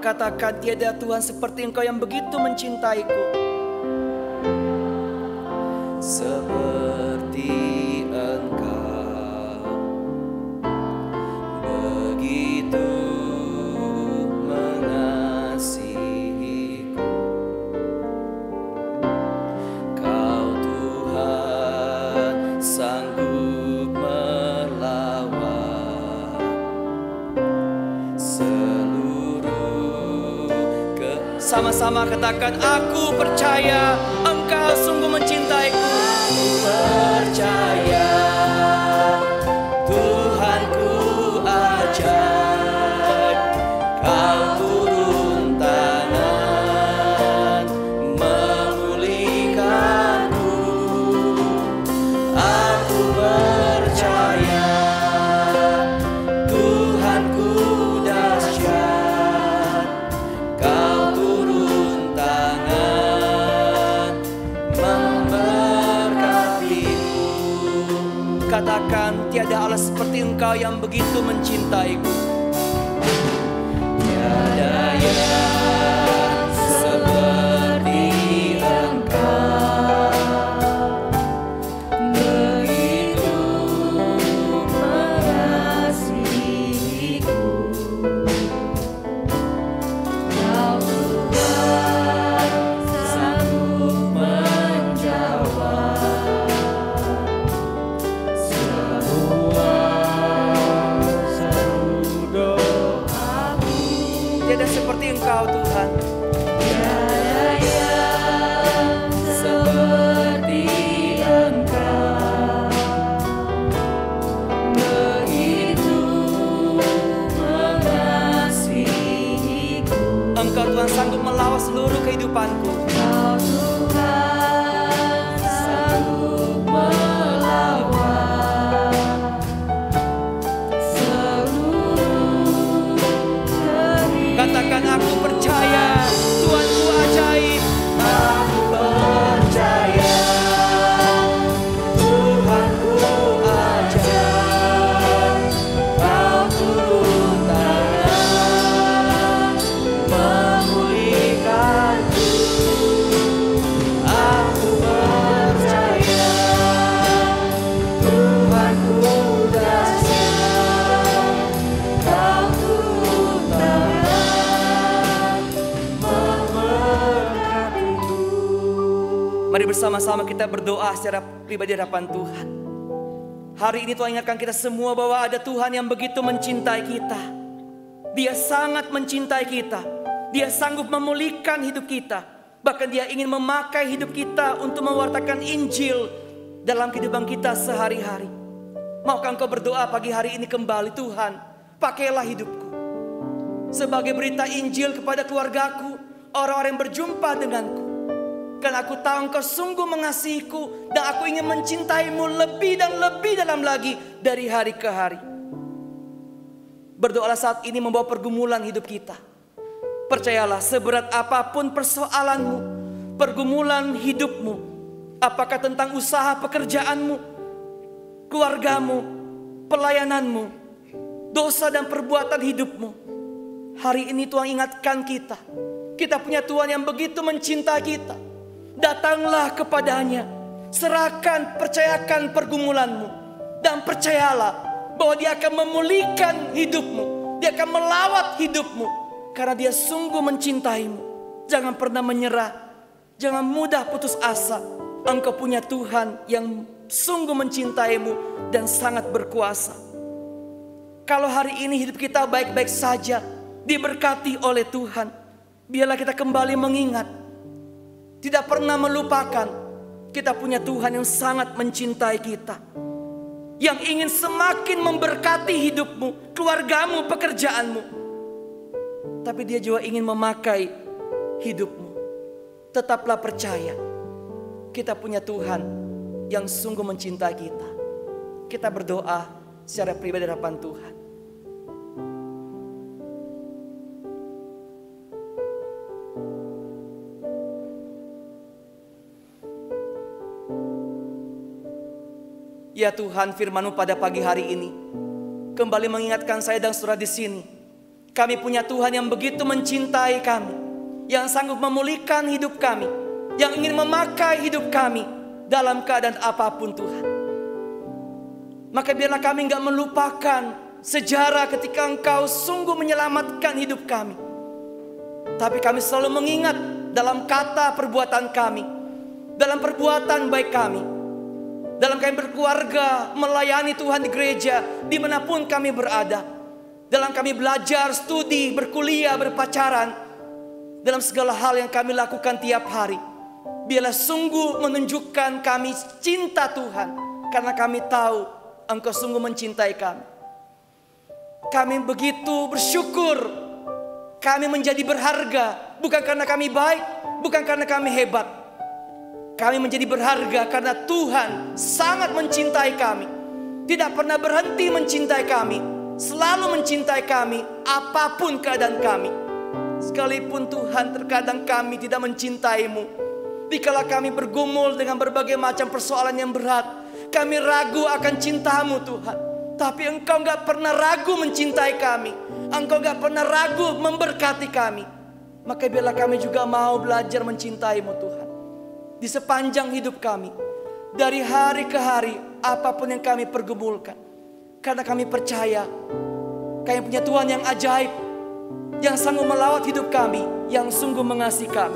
Katakan tiada Tuhan seperti Engkau yang begitu mencintaiku. Seperti Engkau begitu mengasihiku. Kau Tuhan sanggup melawat sama-sama katakan, aku percaya Engkau sungguh mencintaiku. Aku percaya Tuhanku ajaib. Kau turun tangan memulihkanku. Aku percaya Tuhanku dahsyat. Kau katakan tiada Allah seperti Engkau yang begitu mencintaiku. Tiada yang seperti Engkau begitu mengasihiku. Kau Tuhan sanggup menjawab tiada seperti Engkau Tuhan. Tiada yang seperti Engkau begitu mengasihiku. Engkau Tuhan sanggup melawat seluruh kehidupanku. Engkau Tuhan sanggup melawat seluruh. Katakan aku percaya Tuhanku ajaib. Aku percaya Tuhanku ajaib. Kau turun tangan memulihkanku. Aku percaya Tuhanku dahsyat. Kau turun tangan. Mari bersama-sama kita berdoa secara pribadi di hadapan Tuhan. Hari ini Tuhan ingatkan kita semua bahwa ada Tuhan yang begitu mencintai kita. Dia sangat mencintai kita. Dia sanggup memulihkan hidup kita. Bahkan Dia ingin memakai hidup kita untuk mewartakan Injil dalam kehidupan kita sehari-hari. Maukah engkau berdoa pagi hari ini kembali, Tuhan, pakailah hidupku sebagai berita Injil kepada keluargaku, orang-orang yang berjumpa denganku. Karena aku tahu Engkau sungguh mengasihiku, dan aku ingin mencintaimu lebih dan lebih dalam lagi dari hari ke hari. Berdoalah saat ini membawa pergumulan hidup kita. Percayalah, seberat apapun persoalanmu, pergumulan hidupmu, apakah tentang usaha pekerjaanmu, keluargamu, pelayananmu, dosa dan perbuatan hidupmu, hari ini Tuhan ingatkan kita. Kita punya Tuhan yang begitu mencintai kita. Datanglah kepadanya, serahkan, percayakan pergumulanmu, dan percayalah bahwa Dia akan memulihkan hidupmu. Dia akan melawat hidupmu, karena Dia sungguh mencintaimu. Jangan pernah menyerah, jangan mudah putus asa. Engkau punya Tuhan yang sungguh mencintaimu dan sangat berkuasa. Kalau hari ini hidup kita baik-baik saja, diberkati oleh Tuhan, biarlah kita kembali mengingat, tidak pernah melupakan, kita punya Tuhan yang sangat mencintai kita, yang ingin semakin memberkati hidupmu, keluargamu, pekerjaanmu. Tapi Dia juga ingin memakai hidupmu. Tetaplah percaya, kita punya Tuhan yang sungguh mencintai kita. Kita berdoa secara pribadi di hadapan Tuhan. Ya Tuhan, firman-Mu pada pagi hari ini kembali mengingatkan saya dan saudara di sini. Kami punya Tuhan yang begitu mencintai kami, yang sanggup memulihkan hidup kami, yang ingin memakai hidup kami dalam keadaan apapun Tuhan. Maka biarlah kami gak melupakan sejarah ketika Engkau sungguh menyelamatkan hidup kami. Tapi kami selalu mengingat dalam kata perbuatan kami, dalam perbuatan baik kami, dalam kami berkeluarga, melayani Tuhan di gereja, dimanapun kami berada, dalam kami belajar, studi, berkuliah, berpacaran, dalam segala hal yang kami lakukan tiap hari, biarlah sungguh menunjukkan kami cinta Tuhan, karena kami tahu Engkau sungguh mencintai kami. Kami begitu bersyukur, kami menjadi berharga, bukan karena kami baik, bukan karena kami hebat. Kami menjadi berharga karena Tuhan sangat mencintai kami. Tidak pernah berhenti mencintai kami, selalu mencintai kami apapun keadaan kami. Sekalipun Tuhan terkadang kami tidak mencintai-Mu, dikala kami bergumul dengan berbagai macam persoalan yang berat, kami ragu akan cinta-Mu Tuhan. Tapi Engkau gak pernah ragu mencintai kami, Engkau gak pernah ragu memberkati kami. Maka biarlah kami juga mau belajar mencintai-Mu Tuhan di sepanjang hidup kami, dari hari ke hari, apapun yang kami pergumulkan. Karena kami percaya kami punya Tuhan yang ajaib, yang sanggup melawat hidup kami, yang sungguh mengasihi kami.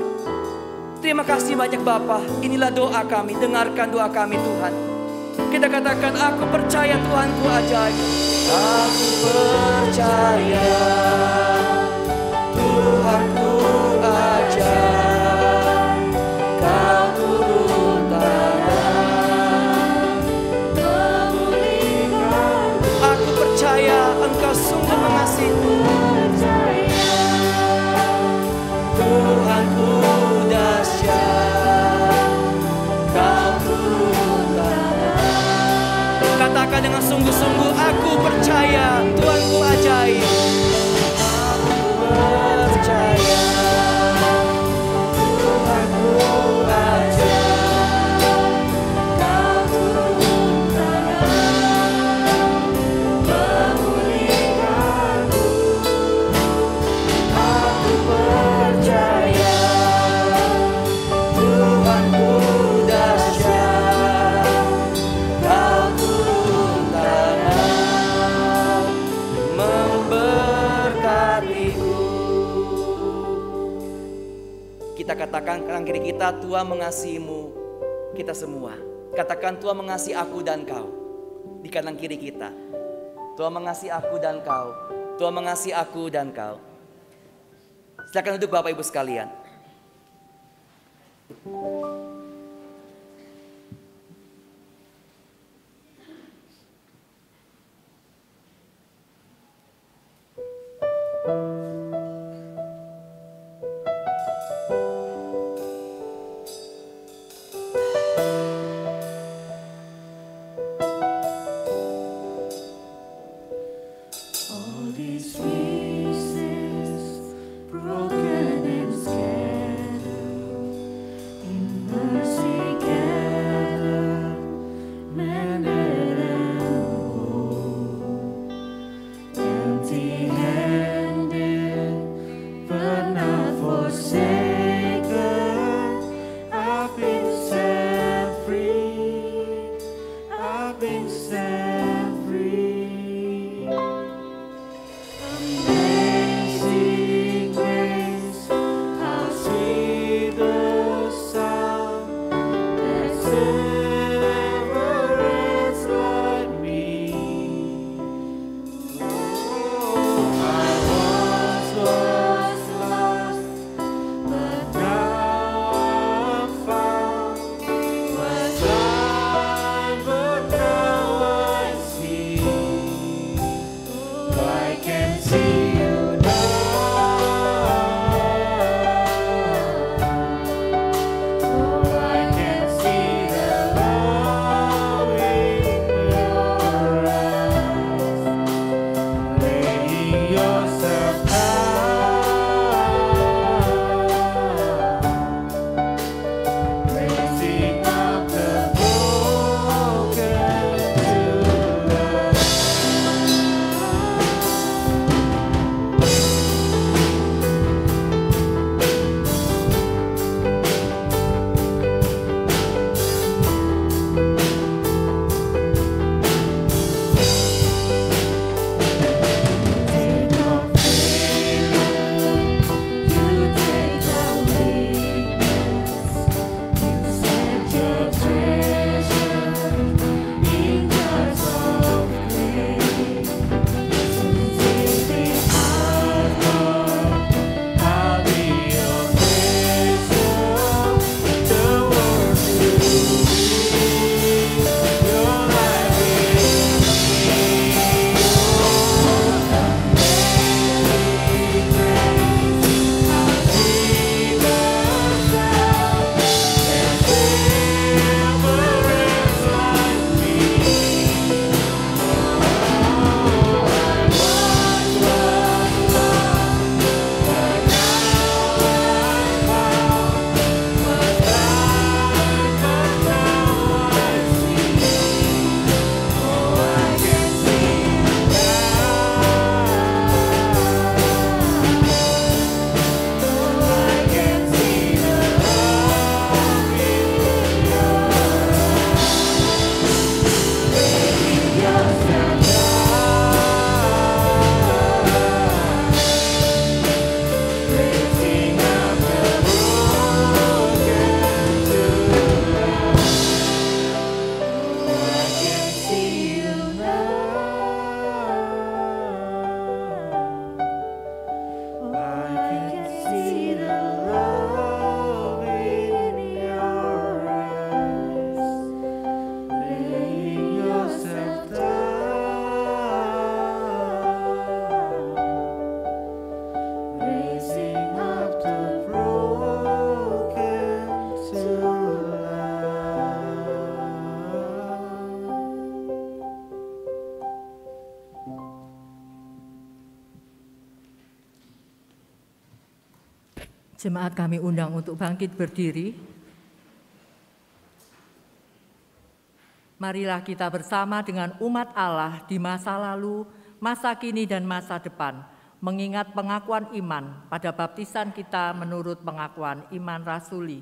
Terima kasih banyak Bapa. Inilah doa kami, dengarkan doa kami Tuhan. Kita katakan, aku percaya Tuhanku ajaib. Aku percaya Tuhanku ajaib. Engkau sungguh mengasihiku. Tuhanku dahsyat, Kau turun tangan. Katakan dengan sungguh-sungguh, aku percaya Tuhanku ajaib. Aku percaya Tuhanku ajaib. Kita katakan kanan kiri kita, Tuhan mengasihimu kita semua. Katakan, Tuhan mengasihi aku dan kau. Di kanan kiri kita, Tuhan mengasihi aku dan kau. Tuhan mengasihi aku dan kau. Silakan duduk Bapak Ibu sekalian.
Jemaat kami undang untuk bangkit berdiri. Marilah kita bersama dengan umat Allah di masa lalu, masa kini dan masa depan, mengingat pengakuan iman pada baptisan kita menurut pengakuan iman rasuli.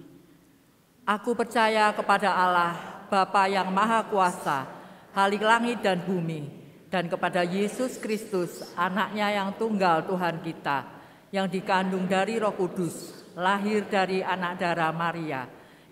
Aku percaya kepada Allah, Bapa yang Maha Kuasa, Khalik langit dan bumi, dan kepada Yesus Kristus, anaknya yang tunggal Tuhan kita, yang dikandung dari Roh Kudus, lahir dari anak darah Maria,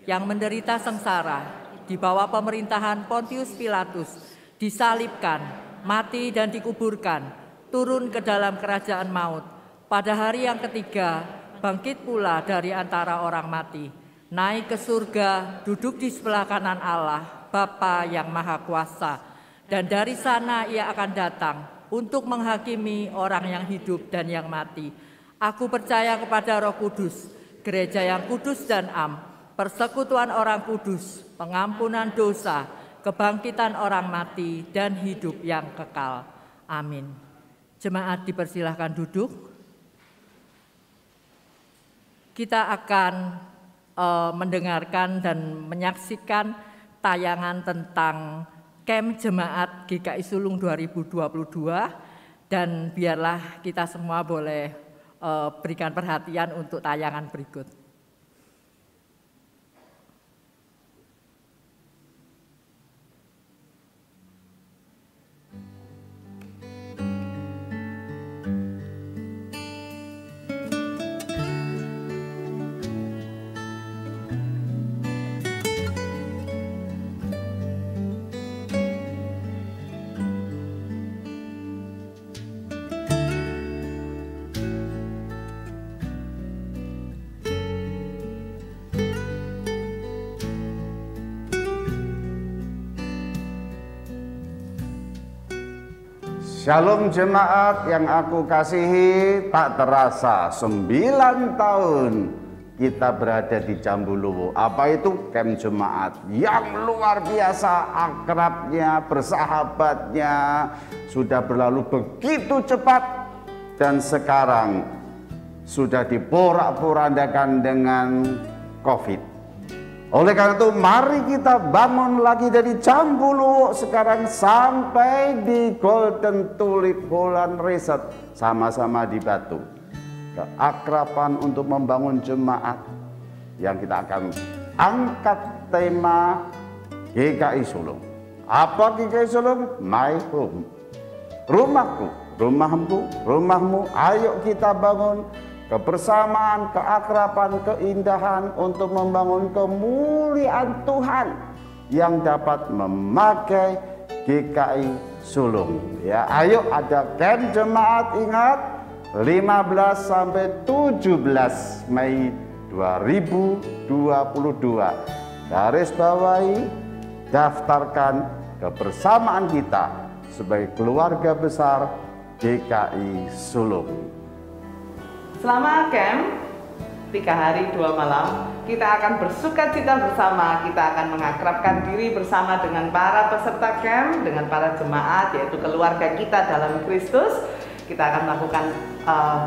yang menderita sengsara, di bawah pemerintahan Pontius Pilatus, disalibkan, mati dan dikuburkan, turun ke dalam kerajaan maut. Pada hari yang ketiga, bangkit pula dari antara orang mati, naik ke surga, duduk di sebelah kanan Allah, Bapa yang Maha Kuasa, dan dari sana ia akan datang untuk menghakimi orang yang hidup dan yang mati. Aku percaya kepada Roh Kudus, gereja yang kudus dan am, persekutuan orang kudus, pengampunan dosa, kebangkitan orang mati, dan hidup yang kekal. Amin. Jemaat dipersilahkan duduk. Kita akan mendengarkan dan menyaksikan tayangan tentang Camp Jemaat GKI Sulung 2022, dan biarlah kita semua boleh berikan perhatian untuk tayangan berikut.
Shalom jemaat yang aku kasihi, tak terasa 9 tahun kita berada di Jambuluwo. Apa itu? Camp Jemaat yang luar biasa akrabnya, bersahabatnya, sudah berlalu begitu cepat, dan sekarang sudah diporak-porandakan dengan COVID. Oleh karena itu, mari kita bangun lagi dari Jambuluwo sekarang sampai di Golden Tulip Holland Resort, sama-sama di Batu. Keakraban untuk membangun jemaat yang kita akan angkat tema GKI Sulung. Apa GKI Sulung? My home. Rumahku, rumahmu, rumahmu. Ayo kita bangun kebersamaan, keakraban, keindahan untuk membangun kemuliaan Tuhan yang dapat memakai GKI Sulung. Ya, ayo ada camp jemaat, ingat 15 sampai 17 Mei 2022. Garis bawahi, daftarkan kebersamaan kita sebagai keluarga besar GKI Sulung.
Selama camp 3 hari 2 malam, kita akan bersukacita bersama, kita akan mengakrabkan diri bersama dengan para peserta camp, dengan para jemaat, yaitu keluarga kita dalam Kristus. Kita akan melakukan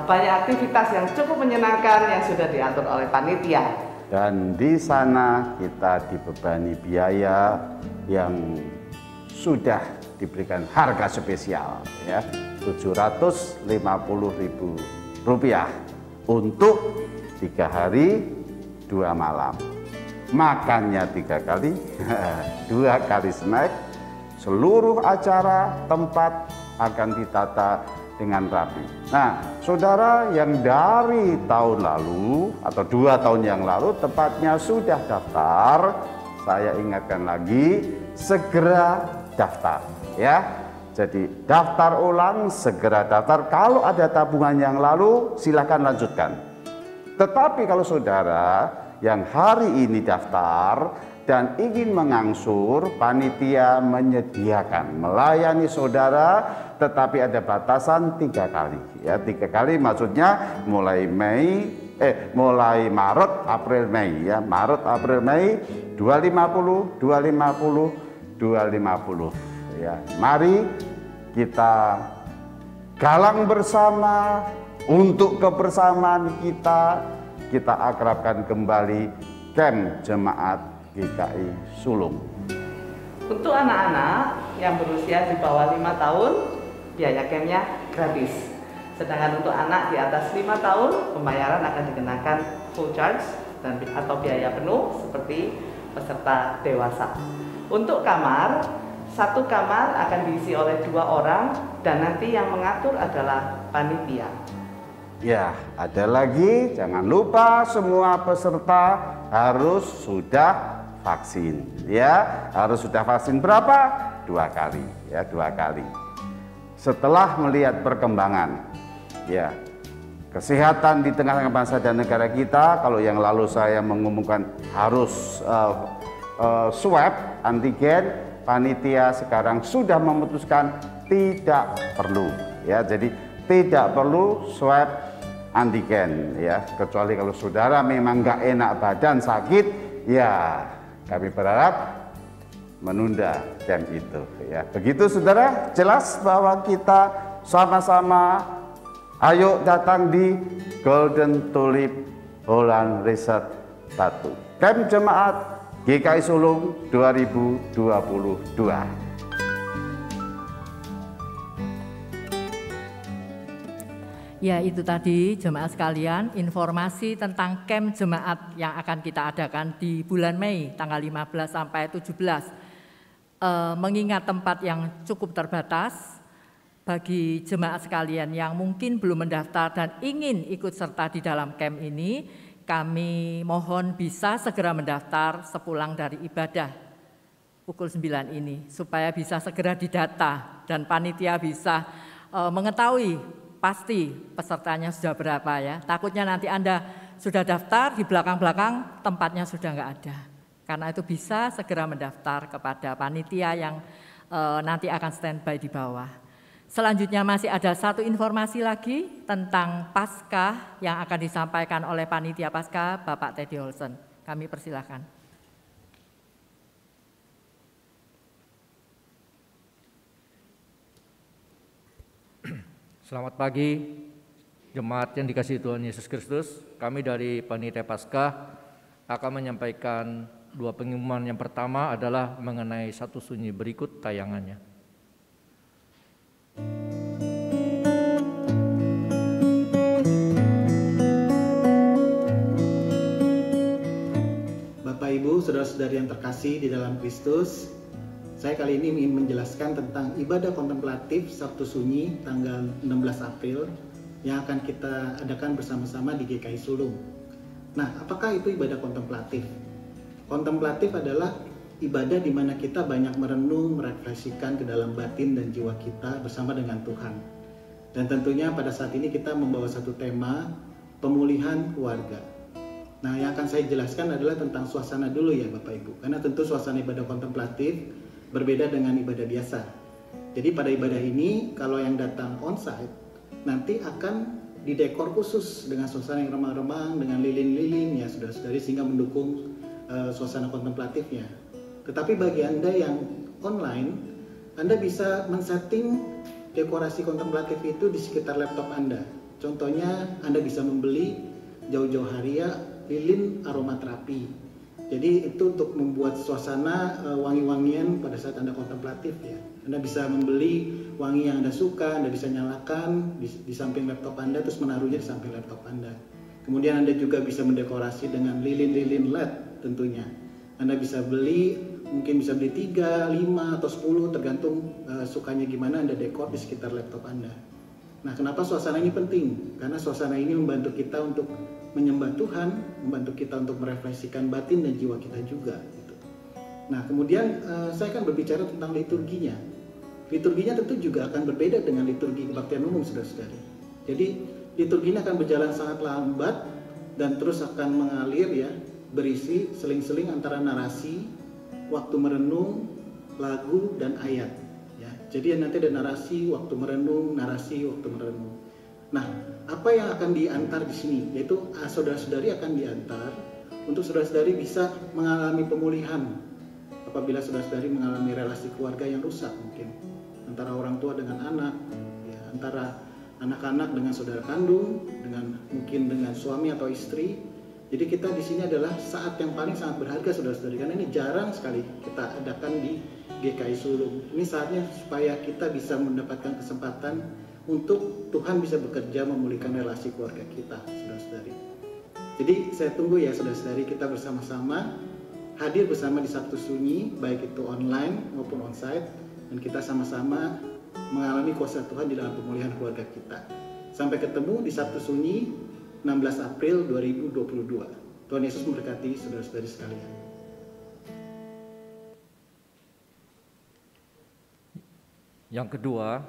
banyak aktivitas yang cukup menyenangkan yang sudah diatur oleh panitia.
Dan di sana kita dibebani biaya yang sudah diberikan harga spesial, ya, Rp750.000 untuk 3 hari 2 malam. Makannya 3 kali, 2 kali snack. Seluruh acara tempat akan ditata dengan rapi. Nah, saudara yang dari tahun lalu atau 2 tahun yang lalu tepatnya sudah daftar, saya ingatkan lagi, segera daftar, ya. Jadi daftar ulang, segera daftar. Kalau ada tabungan yang lalu, silakan lanjutkan. Tetapi kalau saudara yang hari ini daftar dan ingin mengangsur, panitia menyediakan melayani saudara, tetapi ada batasan 3 kali. Ya, 3 kali maksudnya mulai Maret, April, Mei. Ya, Maret, April, Mei 250, 250, 250. Ya, mari kita galang bersama untuk kebersamaan kita kita akrabkan kembali Camp Jemaat GKI Sulung.
Untuk anak-anak yang berusia di bawah 5 tahun, biaya campnya gratis. Sedangkan untuk anak di atas 5 tahun, pembayaran akan dikenakan full charge atau biaya penuh seperti peserta dewasa. Untuk kamar, satu kamar akan diisi oleh 2 orang dan nanti yang mengatur adalah panitia.
Ya, ada lagi, jangan lupa semua peserta harus sudah vaksin. Ya, harus sudah vaksin berapa? 2 kali, ya 2 kali. Setelah melihat perkembangan, ya, kesehatan di tengah-tengah bangsa dan negara kita, kalau yang lalu saya mengumumkan harus swab antigen, panitia sekarang sudah memutuskan tidak perlu, ya. Jadi tidak perlu swab antigen, ya, kecuali kalau saudara memang nggak enak badan, sakit, ya kami berharap menunda camp itu, ya. Begitu saudara, jelas bahwa kita sama-sama ayo datang di Golden Tulip Holland Resort Batu, Camp Jemaat GKI Sulung 2022.
Ya, itu tadi jemaat sekalian informasi tentang camp jemaat yang akan kita adakan di bulan Mei tanggal 15 sampai 17. Mengingat tempat yang cukup terbatas, bagi jemaat sekalian yang mungkin belum mendaftar dan ingin ikut serta di dalam camp ini, kami mohon bisa segera mendaftar sepulang dari ibadah pukul 9 ini supaya bisa segera didata dan panitia bisa mengetahui pasti pesertanya sudah berapa, ya. Takutnya nanti Anda sudah daftar, di belakang-belakang tempatnya sudah nggak ada. Karena itu bisa segera mendaftar kepada panitia yang nanti akan standby di bawah. Selanjutnya masih ada satu informasi lagi tentang Paskah yang akan disampaikan oleh panitia Paskah, Bapak Teddy Olsen. Kami persilahkan.
Selamat pagi, jemaat yang dikasihi Tuhan Yesus Kristus. Kami dari Panitia Paskah akan menyampaikan 2 pengumuman. Yang pertama adalah mengenai satu sunyi, berikut tayangannya.
Bapak Ibu, saudara-saudari yang terkasih di dalam Kristus, saya kali ini ingin menjelaskan tentang ibadah kontemplatif Sabtu Sunyi tanggal 16 April yang akan kita adakan bersama-sama di GKI Sulung. Nah, apakah itu ibadah kontemplatif? Kontemplatif adalah ibadah di mana kita banyak merenung, merefleksikan ke dalam batin dan jiwa kita bersama dengan Tuhan. Dan tentunya pada saat ini kita membawa satu tema, pemulihan keluarga. Nah, yang akan saya jelaskan adalah tentang suasana dulu ya Bapak Ibu. Karena tentu suasana ibadah kontemplatif berbeda dengan ibadah biasa. Jadi pada ibadah ini kalau yang datang onsite nanti akan didekor khusus dengan suasana yang remang-remang, dengan lilin-lilin ya saudara-saudari, sehingga mendukung suasana kontemplatifnya. Tetapi bagi Anda yang online, Anda bisa men-setting dekorasi kontemplatif itu di sekitar laptop Anda. Contohnya Anda bisa membeli jauh-jauh hari ya lilin aromaterapi. Jadi itu untuk membuat suasana wangi-wangian pada saat Anda kontemplatif ya. Anda bisa membeli wangi yang Anda suka, Anda bisa nyalakan di samping laptop Anda, terus menaruhnya di samping laptop Anda. Kemudian Anda juga bisa mendekorasi dengan lilin-lilin LED tentunya. Anda bisa beli, mungkin bisa beli 3, 5, atau 10 tergantung sukanya gimana Anda dekor di sekitar laptop Anda. Nah, kenapa suasana ini penting? Karena suasana ini membantu kita untuk menyembah Tuhan, membantu kita untuk merefleksikan batin dan jiwa kita juga. Gitu. Nah, kemudian saya akan berbicara tentang liturginya. Liturginya tentu juga akan berbeda dengan liturgi kebaktian umum, saudara-saudari. Jadi, liturginya akan berjalan sangat lambat dan terus akan mengalir ya, berisi seling-seling antara narasi, waktu merenung, lagu, dan ayat. Ya. Jadi nanti ada narasi, waktu merenung, narasi, waktu merenung. Nah, apa yang akan diantar di sini? Yaitu saudara-saudari akan diantar untuk saudara-saudari bisa mengalami pemulihan apabila saudara-saudari mengalami relasi keluarga yang rusak mungkin antara orang tua dengan anak, ya, antara anak-anak dengan saudara kandung, mungkin dengan suami atau istri, Jadi kita di sini adalah saat yang paling sangat berharga saudara-saudari, karena ini jarang sekali kita adakan di GKI Sulung. Ini saatnya supaya kita bisa mendapatkan kesempatan untuk Tuhan bisa bekerja memulihkan relasi keluarga kita, saudara-saudari. Jadi saya tunggu ya saudara-saudari, kita bersama-sama hadir bersama di Sabtu Sunyi, baik itu online maupun onsite, dan kita sama-sama mengalami kuasa Tuhan di dalam pemulihan keluarga kita. Sampai ketemu di Sabtu Sunyi 16 April 2022. Tuhan Yesus memberkati saudara-saudari sekalian.
Yang kedua,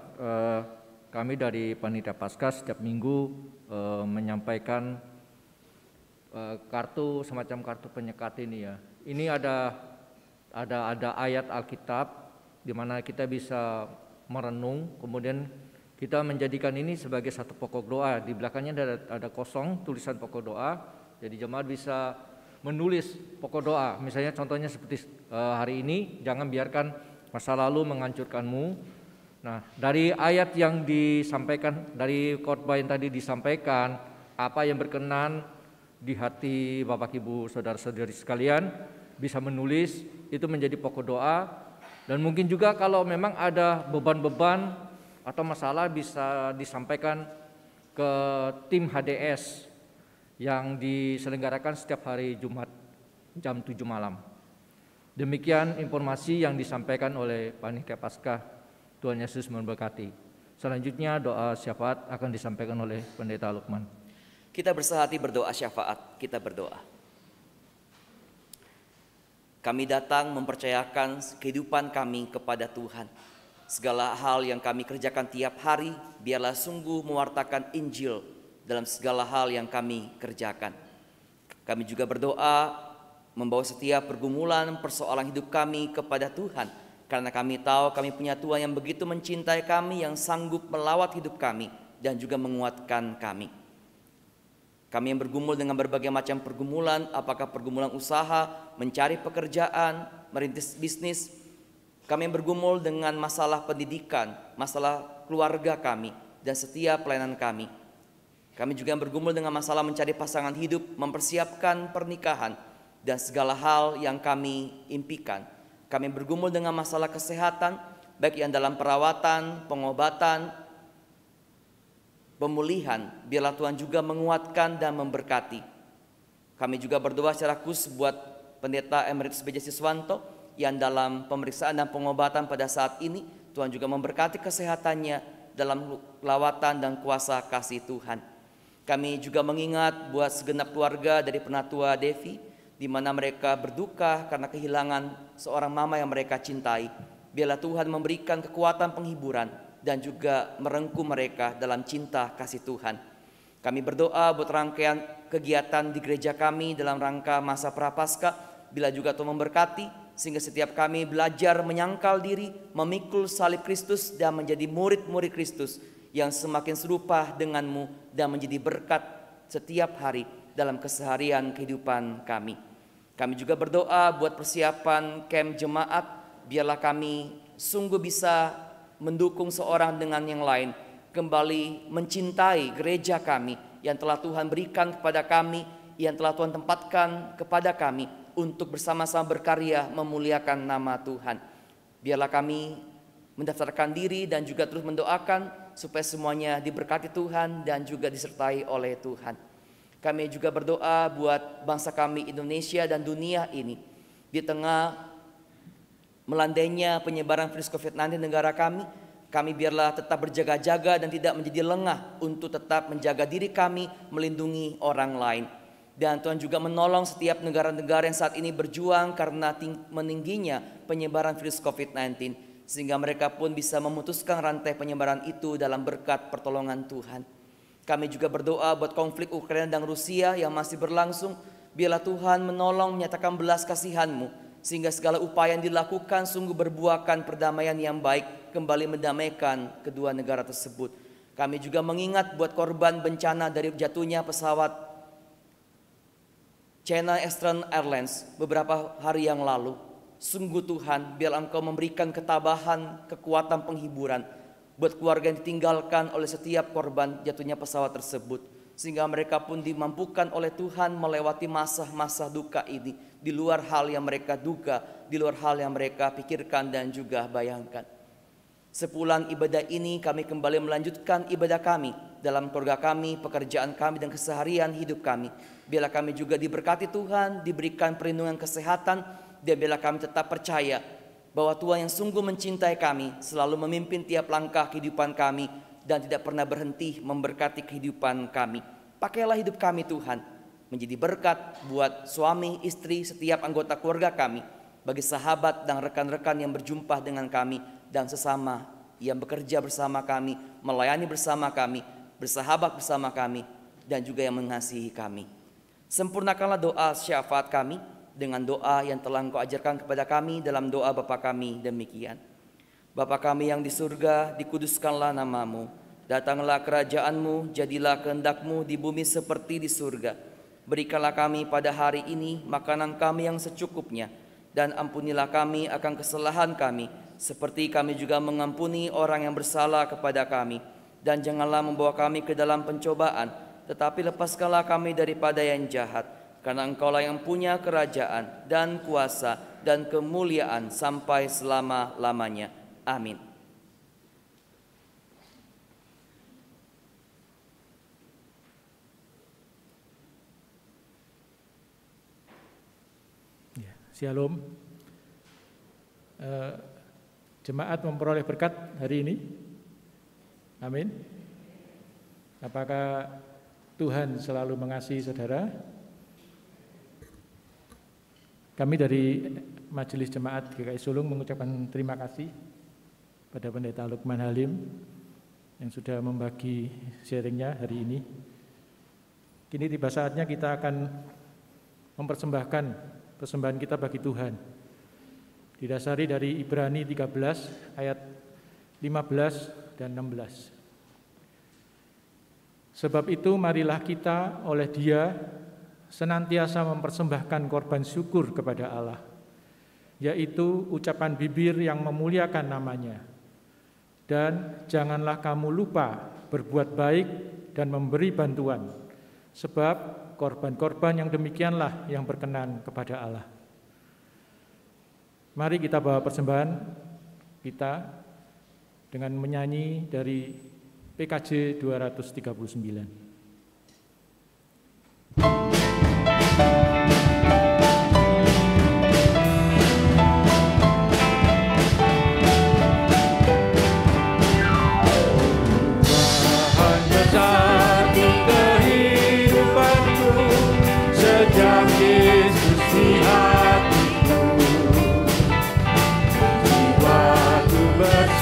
kami dari Panitia Paskah setiap minggu menyampaikan kartu, semacam kartu penyekat ini ya. Ini ada ayat Alkitab di mana kita bisa merenung, kemudian kita menjadikan ini sebagai satu pokok doa. Di belakangnya ada kosong tulisan pokok doa. Jadi jemaat bisa menulis pokok doa. Misalnya contohnya seperti hari ini, jangan biarkan masa lalu menghancurkanmu. Nah, dari ayat yang disampaikan, dari khotbah yang tadi disampaikan, apa yang berkenan di hati Bapak Ibu saudara-saudari sekalian, bisa menulis, itu menjadi pokok doa. Dan mungkin juga kalau memang ada beban-beban atau masalah bisa disampaikan ke tim HDS yang diselenggarakan setiap hari Jumat jam 7 malam. Demikian informasi yang disampaikan oleh Panitia Paskah. Tuhan Yesus memberkati. Selanjutnya doa syafaat akan disampaikan oleh Pendeta Lukman.
Kita bersehati berdoa syafaat, kita berdoa. Kami datang mempercayakan kehidupan kami kepada Tuhan. Segala hal yang kami kerjakan tiap hari, biarlah sungguh mewartakan Injil dalam segala hal yang kami kerjakan. Kami juga berdoa membawa setiap pergumulan, persoalan hidup kami kepada Tuhan. Karena kami tahu kami punya Tuhan yang begitu mencintai kami, yang sanggup melawat hidup kami dan juga menguatkan kami. Kami yang bergumul dengan berbagai macam pergumulan, apakah pergumulan usaha, mencari pekerjaan, merintis bisnis. Kami yang bergumul dengan masalah pendidikan, masalah keluarga kami, dan setiap pelayanan kami. Kami juga yang bergumul dengan masalah mencari pasangan hidup, mempersiapkan pernikahan, dan segala hal yang kami impikan. Kami bergumul dengan masalah kesehatan, baik yang dalam perawatan, pengobatan, pemulihan. Biarlah Tuhan juga menguatkan dan memberkati. Kami juga berdoa secara khusus buat Pendeta Emeritus B.J. Siswanto yang dalam pemeriksaan dan pengobatan pada saat ini. Tuhan juga memberkati kesehatannya dalam lawatan dan kuasa kasih Tuhan. Kami juga mengingat buat segenap keluarga dari Penatua Devi, di mana mereka berduka karena kehilangan seorang mama yang mereka cintai. Biarlah Tuhan memberikan kekuatan penghiburan dan juga merengkuh mereka dalam cinta kasih Tuhan. Kami berdoa buat rangkaian kegiatan di gereja kami dalam rangka masa Prapaskah. Bila juga Tuhan memberkati, sehingga setiap kami belajar menyangkal diri, memikul salib Kristus dan menjadi murid-murid Kristus yang semakin serupa denganmu dan menjadi berkat setiap hari dalam keseharian kehidupan kami. Kami juga berdoa buat persiapan camp jemaat, biarlah kami sungguh bisa mendukung seorang dengan yang lain, kembali mencintai gereja kami yang telah Tuhan berikan kepada kami, yang telah Tuhan tempatkan kepada kami untuk bersama-sama berkarya memuliakan nama Tuhan. Biarlah kami mendaftarkan diri dan juga terus mendoakan supaya semuanya diberkati Tuhan dan juga disertai oleh Tuhan. Kami juga berdoa buat bangsa kami Indonesia dan dunia ini. Di tengah melandainya penyebaran virus COVID-19 negara kami biarlah tetap berjaga-jaga dan tidak menjadi lengah untuk tetap menjaga diri kami, melindungi orang lain. Dan Tuhan juga menolong setiap negara-negara yang saat ini berjuang karena meningginya penyebaran virus COVID-19. Sehingga mereka pun bisa memutuskan rantai penyebaran itu dalam berkat pertolongan Tuhan. Kami juga berdoa buat konflik Ukraina dan Rusia yang masih berlangsung. Biarlah Tuhan menolong menyatakan belas kasihan-Mu, sehingga segala upaya yang dilakukan sungguh berbuahkan perdamaian yang baik, kembali mendamaikan kedua negara tersebut. Kami juga mengingat buat korban bencana dari jatuhnya pesawat China Eastern Airlines beberapa hari yang lalu. Sungguh Tuhan, biar Engkau memberikan ketabahan, kekuatan penghiburan buat keluarga yang ditinggalkan oleh setiap korban jatuhnya pesawat tersebut. sehingga mereka pun dimampukan oleh Tuhan melewati masa-masa duka ini, di luar hal yang mereka duga, di luar hal yang mereka pikirkan dan juga bayangkan. Sepulang ibadah ini kami kembali melanjutkan ibadah kami dalam keluarga kami, pekerjaan kami, dan keseharian hidup kami. Biarlah kami juga diberkati Tuhan, diberikan perlindungan kesehatan, dan biarlah kami tetap percaya bahwa Tuhan yang sungguh mencintai kami selalu memimpin tiap langkah kehidupan kami dan tidak pernah berhenti memberkati kehidupan kami. Pakailah hidup kami Tuhan menjadi berkat buat suami, istri, setiap anggota keluarga kami, bagi sahabat dan rekan-rekan yang berjumpa dengan kami, dan sesama yang bekerja bersama kami, melayani bersama kami, bersahabat bersama kami, dan juga yang mengasihi kami. Sempurnakanlah doa syafaat kami dengan doa yang telah Engkau ajarkan kepada kami dalam doa Bapa kami demikian. Bapa kami yang di surga, dikuduskanlah namamu. Datanglah kerajaan-Mu, jadilah kehendak-Mu di bumi seperti di surga. Berikanlah kami pada hari ini makanan kami yang secukupnya, dan ampunilah kami akan kesalahan kami, seperti kami juga mengampuni orang yang bersalah kepada kami. Dan janganlah membawa kami ke dalam pencobaan, tetapi lepaskanlah kami daripada yang jahat. Karena Engkaulah yang punya kerajaan dan kuasa dan kemuliaan sampai selama-lamanya. Amin.
Shalom. Jemaat memperoleh berkat hari ini. Amin. Apakah Tuhan selalu mengasihi saudara? Kami dari Majelis Jemaat GKI Sulung mengucapkan terima kasih pada Pendeta Lukman Halim yang sudah membagi sharingnya hari ini. Kini tiba saatnya kita akan mempersembahkan persembahan kita bagi Tuhan. Didasari dari Ibrani 13 ayat 15 dan 16. Sebab itu marilah kita oleh Dia senantiasa mempersembahkan korban syukur kepada Allah, yaitu ucapan bibir yang memuliakan namanya. Dan janganlah kamu lupa berbuat baik dan memberi bantuan, sebab korban-korban yang demikianlah yang berkenan kepada Allah. Mari kita bawa persembahan kita dengan menyanyi dari PKJ 239.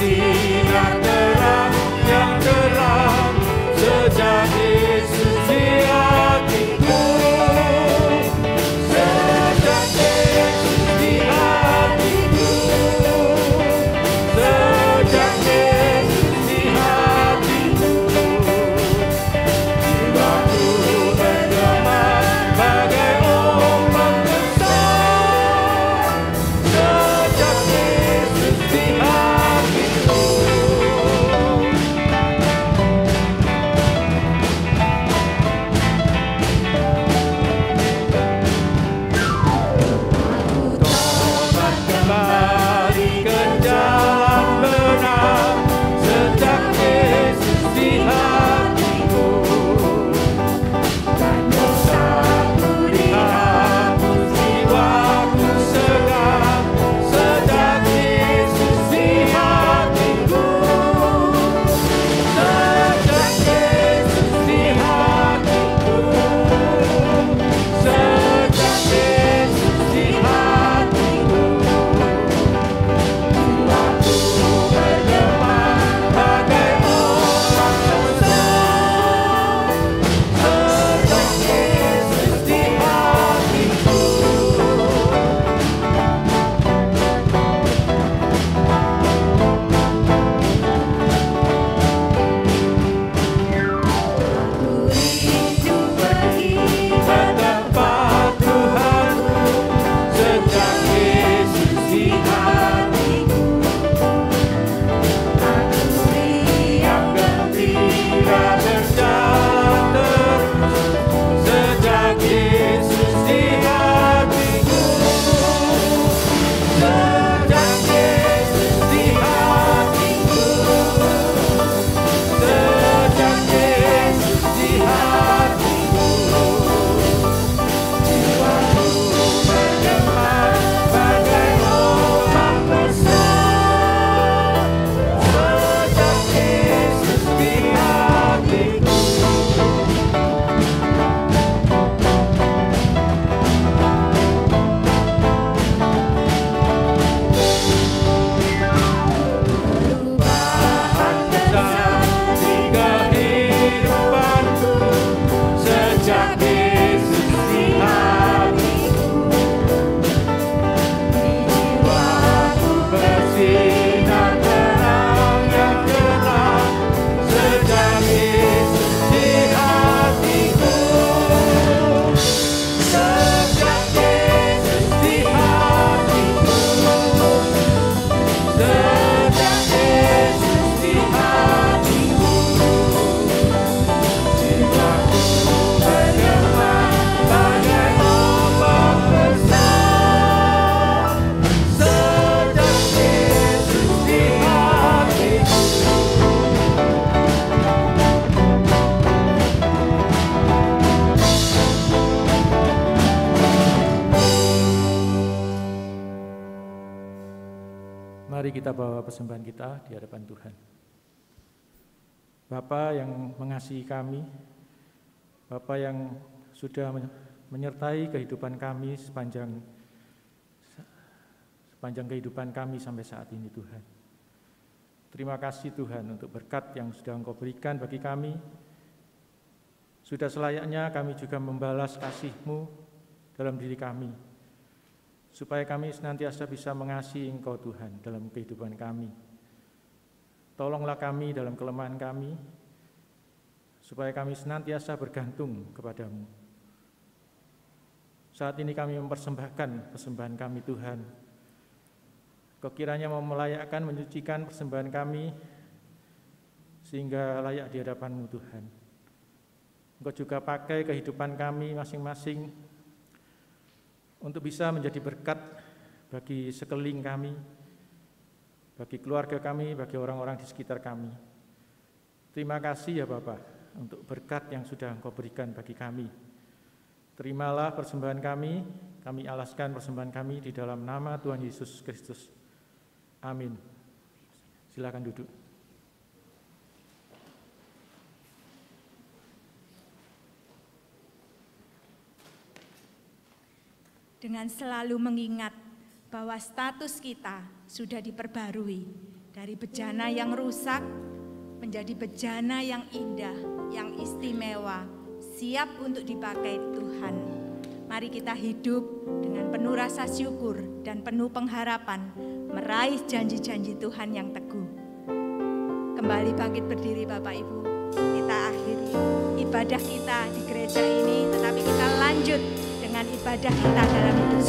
Sinar terang yang terang sejak Yesus di hatiku, sejak Yesus di hatiku, sejak Yesus di hatiku, jiwaku bergema bagai ombak besar, sejak Yesus di hatiku.
Mari kita bawa persembahan kita di hadapan Tuhan. Bapa yang mengasihi kami, Bapa yang sudah menyertai kehidupan kami sepanjang kehidupan kami sampai saat ini Tuhan. Terima kasih Tuhan untuk berkat yang sudah Engkau berikan bagi kami. Sudah selayaknya kami juga membalas kasih-Mu dalam diri kami, supaya kami senantiasa bisa mengasihi Engkau Tuhan dalam kehidupan kami. Tolonglah kami dalam kelemahan kami, supaya kami senantiasa bergantung kepadamu. Saat ini kami mempersembahkan persembahan kami Tuhan. Kau kiranya mau melayakkan, menyucikan persembahan kami, sehingga layak di hadapan-Mu Tuhan. Engkau juga pakai kehidupan kami masing-masing untuk bisa menjadi berkat bagi sekeliling kami, bagi keluarga kami, bagi orang-orang di sekitar kami. Terima kasih ya Bapa untuk berkat yang sudah Engkau berikan bagi kami. Terimalah persembahan kami alaskan persembahan kami di dalam nama Tuhan Yesus Kristus. Amin. Silakan duduk.
Dengan selalu mengingat bahwa status kita sudah diperbarui dari bejana yang rusak menjadi bejana yang indah, yang istimewa, siap untuk dipakai Tuhan. Mari kita hidup dengan penuh rasa syukur dan penuh pengharapan, meraih janji-janji Tuhan yang teguh. Kembali bangkit berdiri Bapak Ibu, kita akhiri ibadah kita di gereja ini, tetapi kita lanjut dengan ibadah kita dalam hidup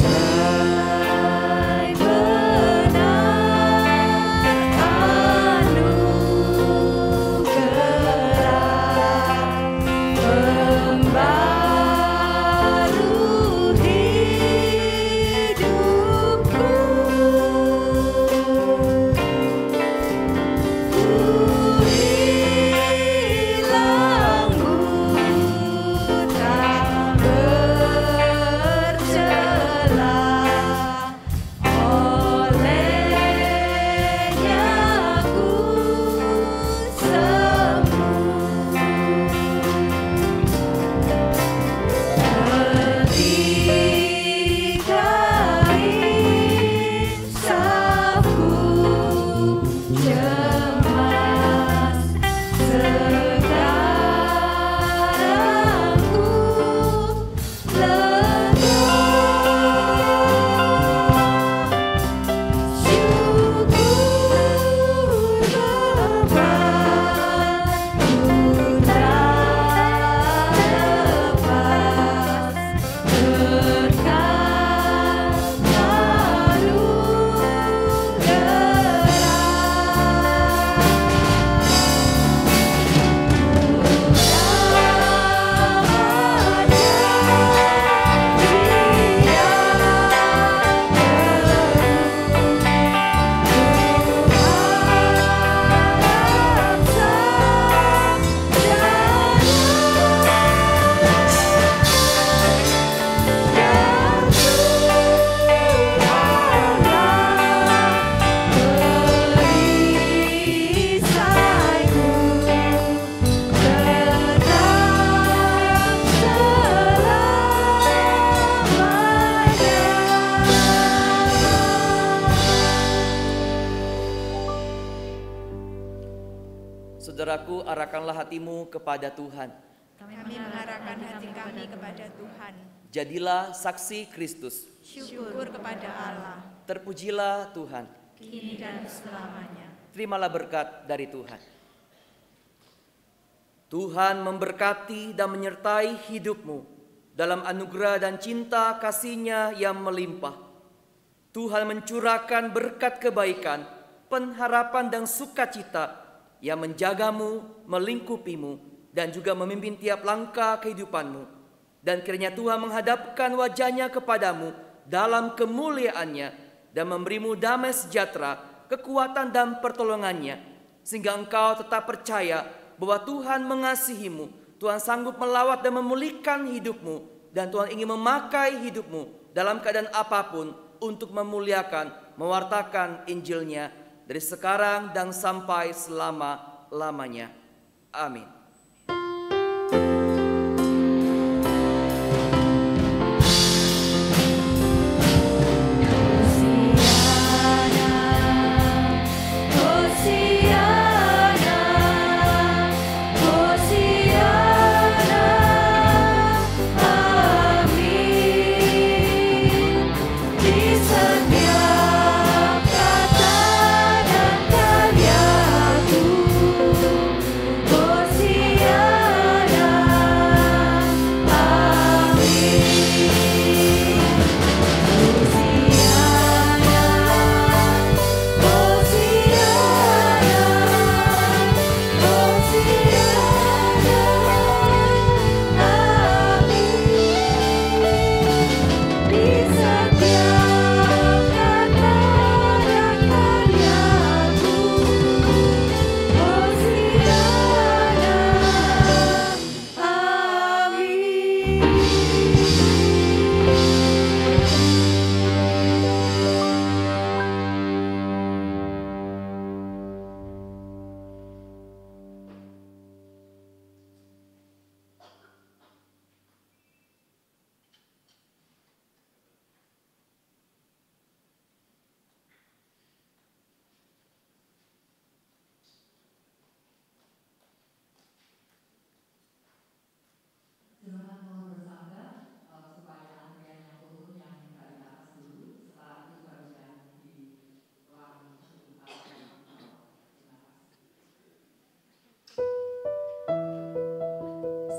Saudaraku, arahkanlah hatimu kepada Tuhan.
Kami mengarahkan hati kami kepada Tuhan.
Jadilah saksi Kristus.
Syukur kepada Allah.
Terpujilah Tuhan.
Kini dan selamanya.
Terimalah berkat dari Tuhan. Tuhan memberkati dan menyertai hidupmu dalam anugerah dan cinta kasih-Nya yang melimpah. Tuhan mencurahkan berkat kebaikan, pengharapan dan sukacita yang menjagamu, melingkupimu, dan juga memimpin tiap langkah kehidupanmu. Dan kiranya Tuhan menghadapkan wajah-Nya kepadamu dalam kemuliaan-Nya dan memberimu damai sejahtera, kekuatan dan pertolongan-Nya, sehingga engkau tetap percaya bahwa Tuhan mengasihimu, Tuhan sanggup melawat dan memulihkan hidupmu, dan Tuhan ingin memakai hidupmu dalam keadaan apapun untuk memuliakan, mewartakan Injil-Nya dari sekarang dan sampai selama-lamanya. Amin.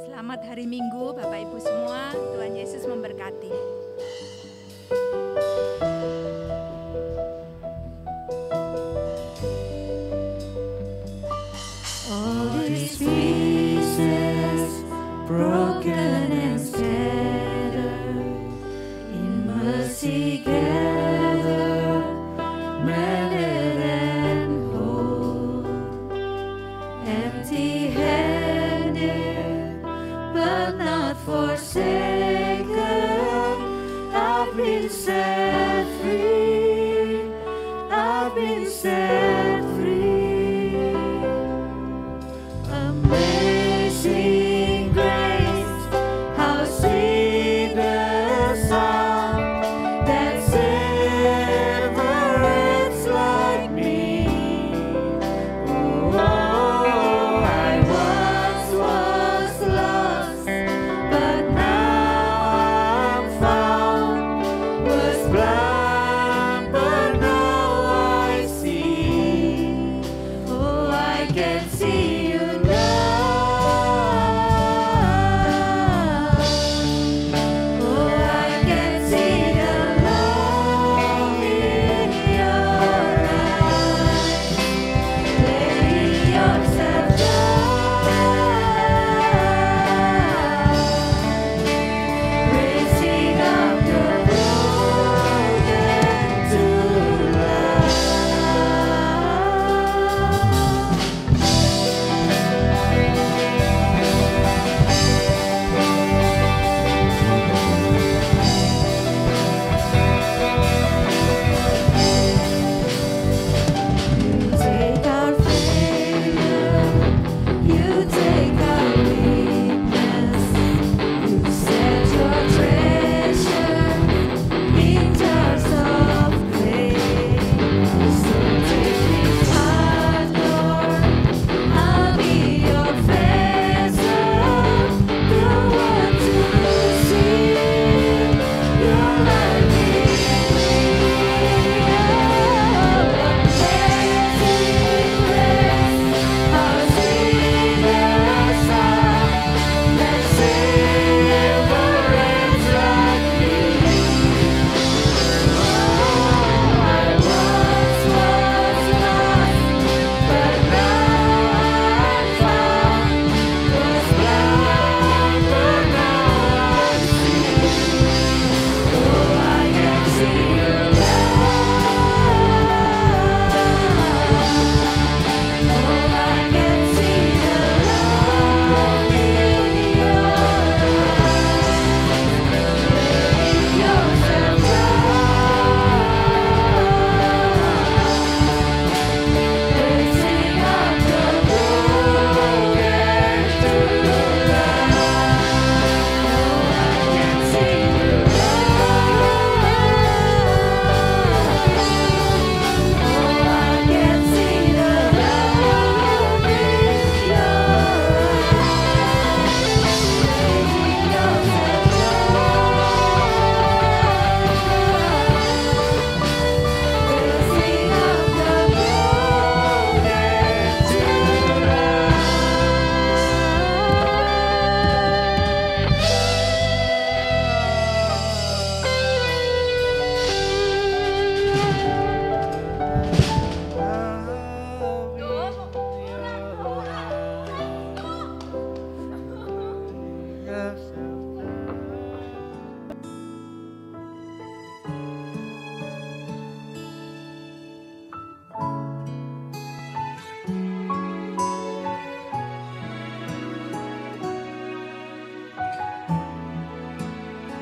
Selamat hari Minggu Bapak Ibu semua, Tuhan Yesus memberkati.
All these pieces broken and scattered, in mercy gathered, mended and whole, empty-handed but not forsaken, I've been